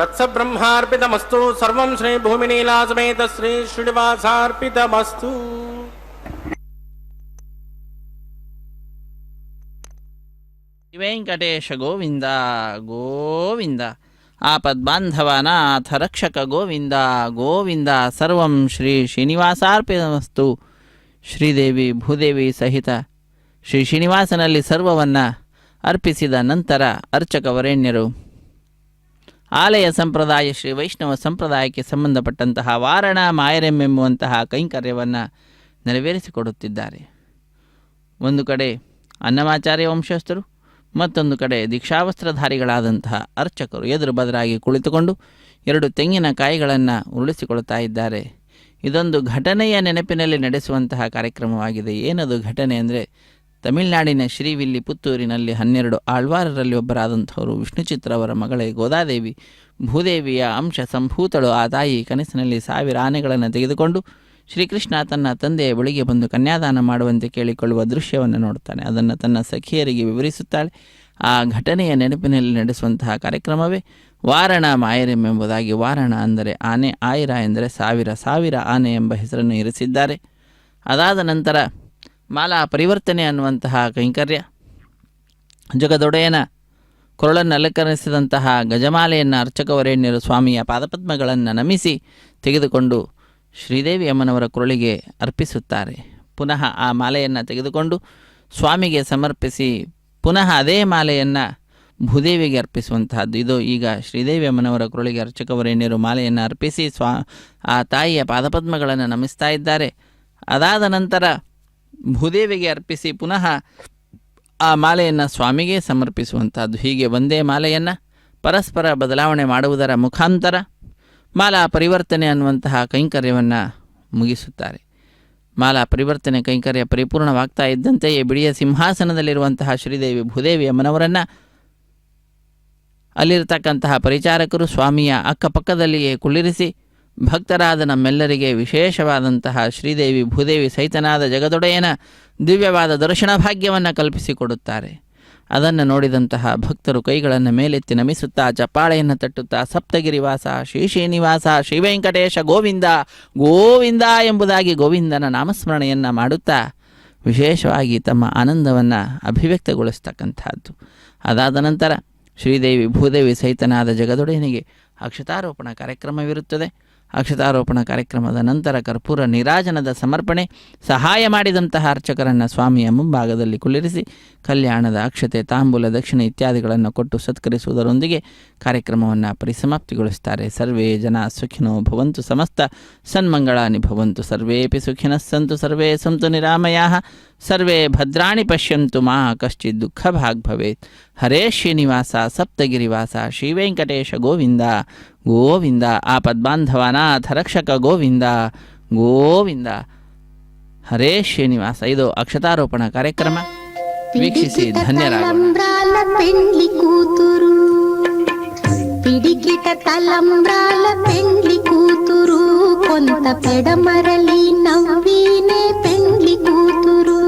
तत्सब्रह्मार्पितमस्तु. सर्वं श्री भूमिनीलासमेत श्री श्रीनिवासार्पितमस्तु. ವೆಂಕಟೇಶ ಗೋವಿಂದ ಗೋವಿಂದ. ಆಪದ್ಬಾಂಧವನಾಥ ರಕ್ಷಕ ಗೋವಿಂದ ಗೋವಿಂದ. ಸರ್ವಂ ಶ್ರೀ ಶ್ರೀನಿವಾಸಾರ್ಪಿತಮಸ್ತು. ಶ್ರೀದೇವಿ ಭೂದೇವಿ ಸಹಿತ ಶ್ರೀ ಶ್ರೀನಿವಾಸನಲ್ಲಿ ಸರ್ವವನ್ನು ಅರ್ಪಿಸಿದ ನಂತರ ಅರ್ಚಕವರೇಣ್ಯರು ಆಲಯ ಸಂಪ್ರದಾಯ ಶ್ರೀ ವೈಷ್ಣವ ಸಂಪ್ರದಾಯಕ್ಕೆ ಸಂಬಂಧಪಟ್ಟಂತಹ ವಾರಣ ಮಾಯರೆಂಬೆಂಬುವಂತಹ ಕೈಂಕರ್ಯವನ್ನು ನೆರವೇರಿಸಿಕೊಡುತ್ತಿದ್ದಾರೆ. ಒಂದು ಕಡೆ ಅನ್ನಮಾಚಾರ್ಯ ವಂಶಸ್ಥರು, ಮತ್ತೊಂದು ಕಡೆ ದೀಕ್ಷಾವಸ್ತ್ರಧಾರಿಗಳಾದಂತಹ ಅರ್ಚಕರು ಎದುರು ಬದಲಾಗಿ ಕುಳಿತುಕೊಂಡು 2 ತೆಂಗಿನಕಾಯಿಗಳನ್ನು ಉರುಳಿಸಿಕೊಳ್ತಾ ಇದ್ದಾರೆ. ಇದೊಂದು ಘಟನೆಯ ನೆನಪಿನಲ್ಲಿ ನಡೆಸುವಂತಹ ಕಾರ್ಯಕ್ರಮವಾಗಿದೆ. ಏನದು ಘಟನೆ ಅಂದರೆ, ತಮಿಳುನಾಡಿನ ಶ್ರೀವಿಲ್ಲಿ ಪುತ್ತೂರಿನಲ್ಲಿ 12 ಆಳ್ವಾರರಲ್ಲಿ ಒಬ್ಬರಾದಂಥವರು ವಿಷ್ಣುಚಿತ್ರ ಅವರ ಮಗಳೇ ಗೋದಾದೇವಿ ಭೂದೇವಿಯ ಅಂಶ ಸಂಭೂತಳು. ಆ ತಾಯಿ ಕನಸಿನಲ್ಲಿ 1000 ಆನೆಗಳನ್ನು ತೆಗೆದುಕೊಂಡು ಶ್ರೀಕೃಷ್ಣ ತನ್ನ ತಂದೆಯ ಬಳಿಗೆ ಬಂದು ಕನ್ಯಾದಾನ ಮಾಡುವಂತೆ ಕೇಳಿಕೊಳ್ಳುವ ದೃಶ್ಯವನ್ನು ನೋಡ್ತಾನೆ. ಅದನ್ನು ತನ್ನ ಸಖಿಯರಿಗೆ ವಿವರಿಸುತ್ತಾಳೆ. ಆ ಘಟನೆಯ ನೆನಪಿನಲ್ಲಿ ನಡೆಸುವಂತಹ ಕಾರ್ಯಕ್ರಮವೇ ವಾರಣ ಮಾಯರೆಂಬುದಾಗಿ. ವಾರಣ ಅಂದರೆ ಆನೆ, ಆಯಿರ ಎಂದರೆ 1000 ಆನೆ ಎಂಬ ಹೆಸರನ್ನು ಇರಿಸಿದ್ದಾರೆ. ಅದಾದ ನಂತರ ಮಾಲಾ ಪರಿವರ್ತನೆ ಅನ್ನುವಂತಹ ಕೈಂಕರ್ಯ, ಜಗದೊಡೆಯನ ಕೊರಳನ್ನು ಅಲಂಕರಿಸಿದಂತಹ ಗಜಮಾಲೆಯನ್ನು ಅರ್ಚಕವರೇಣ್ಯರು ಸ್ವಾಮಿಯ ಪಾದಪದ್ಮಗಳನ್ನು ನಮಿಸಿ ತೆಗೆದುಕೊಂಡು ಶ್ರೀದೇವಿ ಅಮ್ಮನವರ ಕೊರಳಿಗೆ ಅರ್ಪಿಸುತ್ತಾರೆ. ಪುನಃ ಆ ಮಾಲೆಯನ್ನು ತೆಗೆದುಕೊಂಡು ಸ್ವಾಮಿಗೆ ಸಮರ್ಪಿಸಿ ಪುನಃ ಅದೇ ಮಾಲೆಯನ್ನು ಭೂದೇವಿಗೆ ಅರ್ಪಿಸುವಂತಹದ್ದು. ಇದು ಈಗ ಶ್ರೀದೇವಿ ಅಮ್ಮನವರ ಕೊರಳಿಗೆ ಅರ್ಚಕವರೇಣ್ಯರು ಮಾಲೆಯನ್ನು ಅರ್ಪಿಸಿ ಆ ತಾಯಿಯ ಪಾದಪದ್ಮಗಳನ್ನು ನಮಿಸ್ತಾ ಇದ್ದಾರೆ. ಅದಾದ ನಂತರ ಭೂದೇವಿಗೆ ಅರ್ಪಿಸಿ ಪುನಃ ಆ ಮಾಲೆಯನ್ನು ಸ್ವಾಮಿಗೆ ಸಮರ್ಪಿಸುವಂಥದ್ದು. ಹೀಗೆ ಒಂದೇ ಮಾಲೆಯನ್ನು ಪರಸ್ಪರ ಬದಲಾವಣೆ ಮಾಡುವುದರ ಮುಖಾಂತರ ಮಾಲಾ ಪರಿವರ್ತನೆ ಅನ್ನುವಂತಹ ಕೈಂಕರ್ಯವನ್ನು ಮುಗಿಸುತ್ತಾರೆ. ಮಾಲಾ ಪರಿವರ್ತನೆ ಕೈಂಕರ್ಯ ಪರಿಪೂರ್ಣವಾಗ್ತಾ ಇದ್ದಂತೆಯೇ ಬಿಡಿಯ ಸಿಂಹಾಸನದಲ್ಲಿರುವಂತಹ ಶ್ರೀದೇವಿ ಭೂದೇವಿ ಅಮ್ಮನವರನ್ನು ಅಲ್ಲಿರತಕ್ಕಂತಹ ಪರಿಚಾರಕರು ಸ್ವಾಮಿಯ ಅಕ್ಕಪಕ್ಕದಲ್ಲಿಯೇ ಕುಳ್ಳಿರಿಸಿ ಭಕ್ತರಾದ ನಮ್ಮೆಲ್ಲರಿಗೆ ವಿಶೇಷವಾದಂತಹ ಶ್ರೀದೇವಿ ಭೂದೇವಿ ಸಹಿತನಾದ ಜಗದೊಡೆಯನ ದಿವ್ಯವಾದ ದರ್ಶನ ಭಾಗ್ಯವನ್ನು ಕಲ್ಪಿಸಿಕೊಡುತ್ತಾರೆ. ಅದನ್ನು ನೋಡಿದಂತಹ ಭಕ್ತರು ಕೈಗಳನ್ನು ಮೇಲೆತ್ತಿ ನಮಿಸುತ್ತಾ ಚಪ್ಪಾಳೆಯನ್ನು ತಟ್ಟುತ್ತಾ ಸಪ್ತಗಿರಿವಾಸ ಶ್ರೀ ಶ್ರೀನಿವಾಸ ಶ್ರೀ ವೆಂಕಟೇಶ ಗೋವಿಂದ ಗೋವಿಂದ ಎಂಬುದಾಗಿ ಗೋವಿಂದನ ನಾಮಸ್ಮರಣೆಯನ್ನು ಮಾಡುತ್ತಾ ವಿಶೇಷವಾಗಿ ತಮ್ಮ ಆನಂದವನ್ನು ಅಭಿವ್ಯಕ್ತಗೊಳಿಸ್ತಕ್ಕಂಥದ್ದು. ಅದಾದ ನಂತರ ಶ್ರೀದೇವಿ ಭೂದೇವಿ ಸಹಿತನಾದ ಜಗದೊಡೆಯನಿಗೆ ಅಕ್ಷತಾರೋಪಣ ಕಾರ್ಯಕ್ರಮವಿರುತ್ತದೆ. ಅಕ್ಷತಾರೋಪಣ ಕಾರ್ಯಕ್ರಮದ ನಂತರ ಕರ್ಪೂರ ನೀರಾಜನದ ಸಮರ್ಪಣೆ, ಸಹಾಯ ಮಾಡಿದಂತಹ ಅರ್ಚಕರನ್ನು ಸ್ವಾಮಿಯ ಮುಂಭಾಗದಲ್ಲಿ ಕುಳ್ಳಿರಿಸಿ ಕಲ್ಯಾಣದ ಅಕ್ಷತೆ, ತಾಂಬೂಲ, ದಕ್ಷಿಣೆ ಇತ್ಯಾದಿಗಳನ್ನು ಕೊಟ್ಟು ಸತ್ಕರಿಸುವುದರೊಂದಿಗೆ ಕಾರ್ಯಕ್ರಮವನ್ನು ಪರಿಸಮಾಪ್ತಿಗೊಳಿಸುತ್ತಾರೆ. ಸರ್ವೇ ಜನ ಸುಖಿನೋ ಭವಂತು, ಸಮಸ್ತ ಸನ್ಮಂಗಳಾನಿ ಭವಂತು, ಸರ್ವೇಪಿ ಸುಖಿನಃ ಸಂತು, ಸರ್ವೇ ಸಂತು ನಿರಾಮಯಾಃ, ಸರ್ವೇ ಭದ್ರಾಣಿ ಪಶ್ಯಂತು, ಮಾ ಕಶ್ಚಿತ್ ದುಃಖ ಭಾಗ್ ಭವೇತ್. ಹರೇ ಶ್ರೀನಿವಾಸ ಸಪ್ತಗಿರಿವಾಸ ಶ್ರೀ ವೆಂಕಟೇಶ ಗೋವಿಂದ ಗೋವಿಂದ. ಆಪದ್ಬಾಂಧವನಾಥ ರಕ್ಷಕ ಗೋವಿಂದ ಗೋವಿಂದ. ಹರೇ ಶ್ರೀನಿವಾಸ. ಇದು ಅಕ್ಷತಾರೋಪಣ ಕಾರ್ಯಕ್ರಮ. ವೀಕ್ಷಿಸಿ ಧನ್ಯರಾಗೋಣ. పెండ్లి కూతురు పిడికిట తలంబ్రాల పెండ్లి కూతురు, కొంత పెడమరలి నవ్వీనే పెండ్లి కూతురు.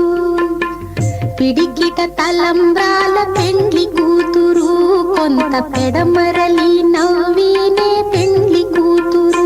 పిడికిట తలంబ్రాల పెండ్లి కూతురు, కొంత పెడమరలి నవ్వీనే పెండ్లి కూతురు.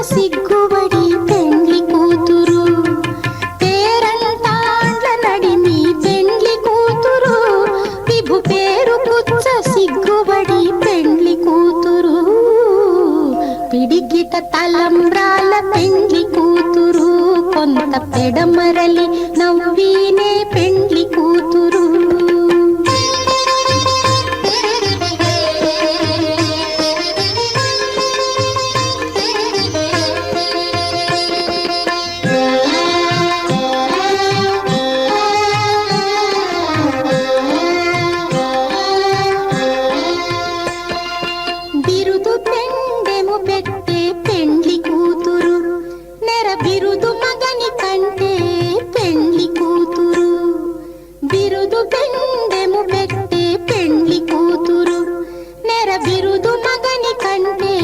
సిగ్గుబడి పెండ్లి కూతురు, పేరంటాండ్ల నడిమి పెండ్లి కూతురు, విభు పేరు పుచ్చ సిగ్గుబడి పెండ్లి కూతురు. పిడికిట తలంబ్రాల పెండ్లి కూతురు, కొంత పెడమరలి నవ్వీనే పెండ్లి కూతురు. బిరుదు మగని కంటే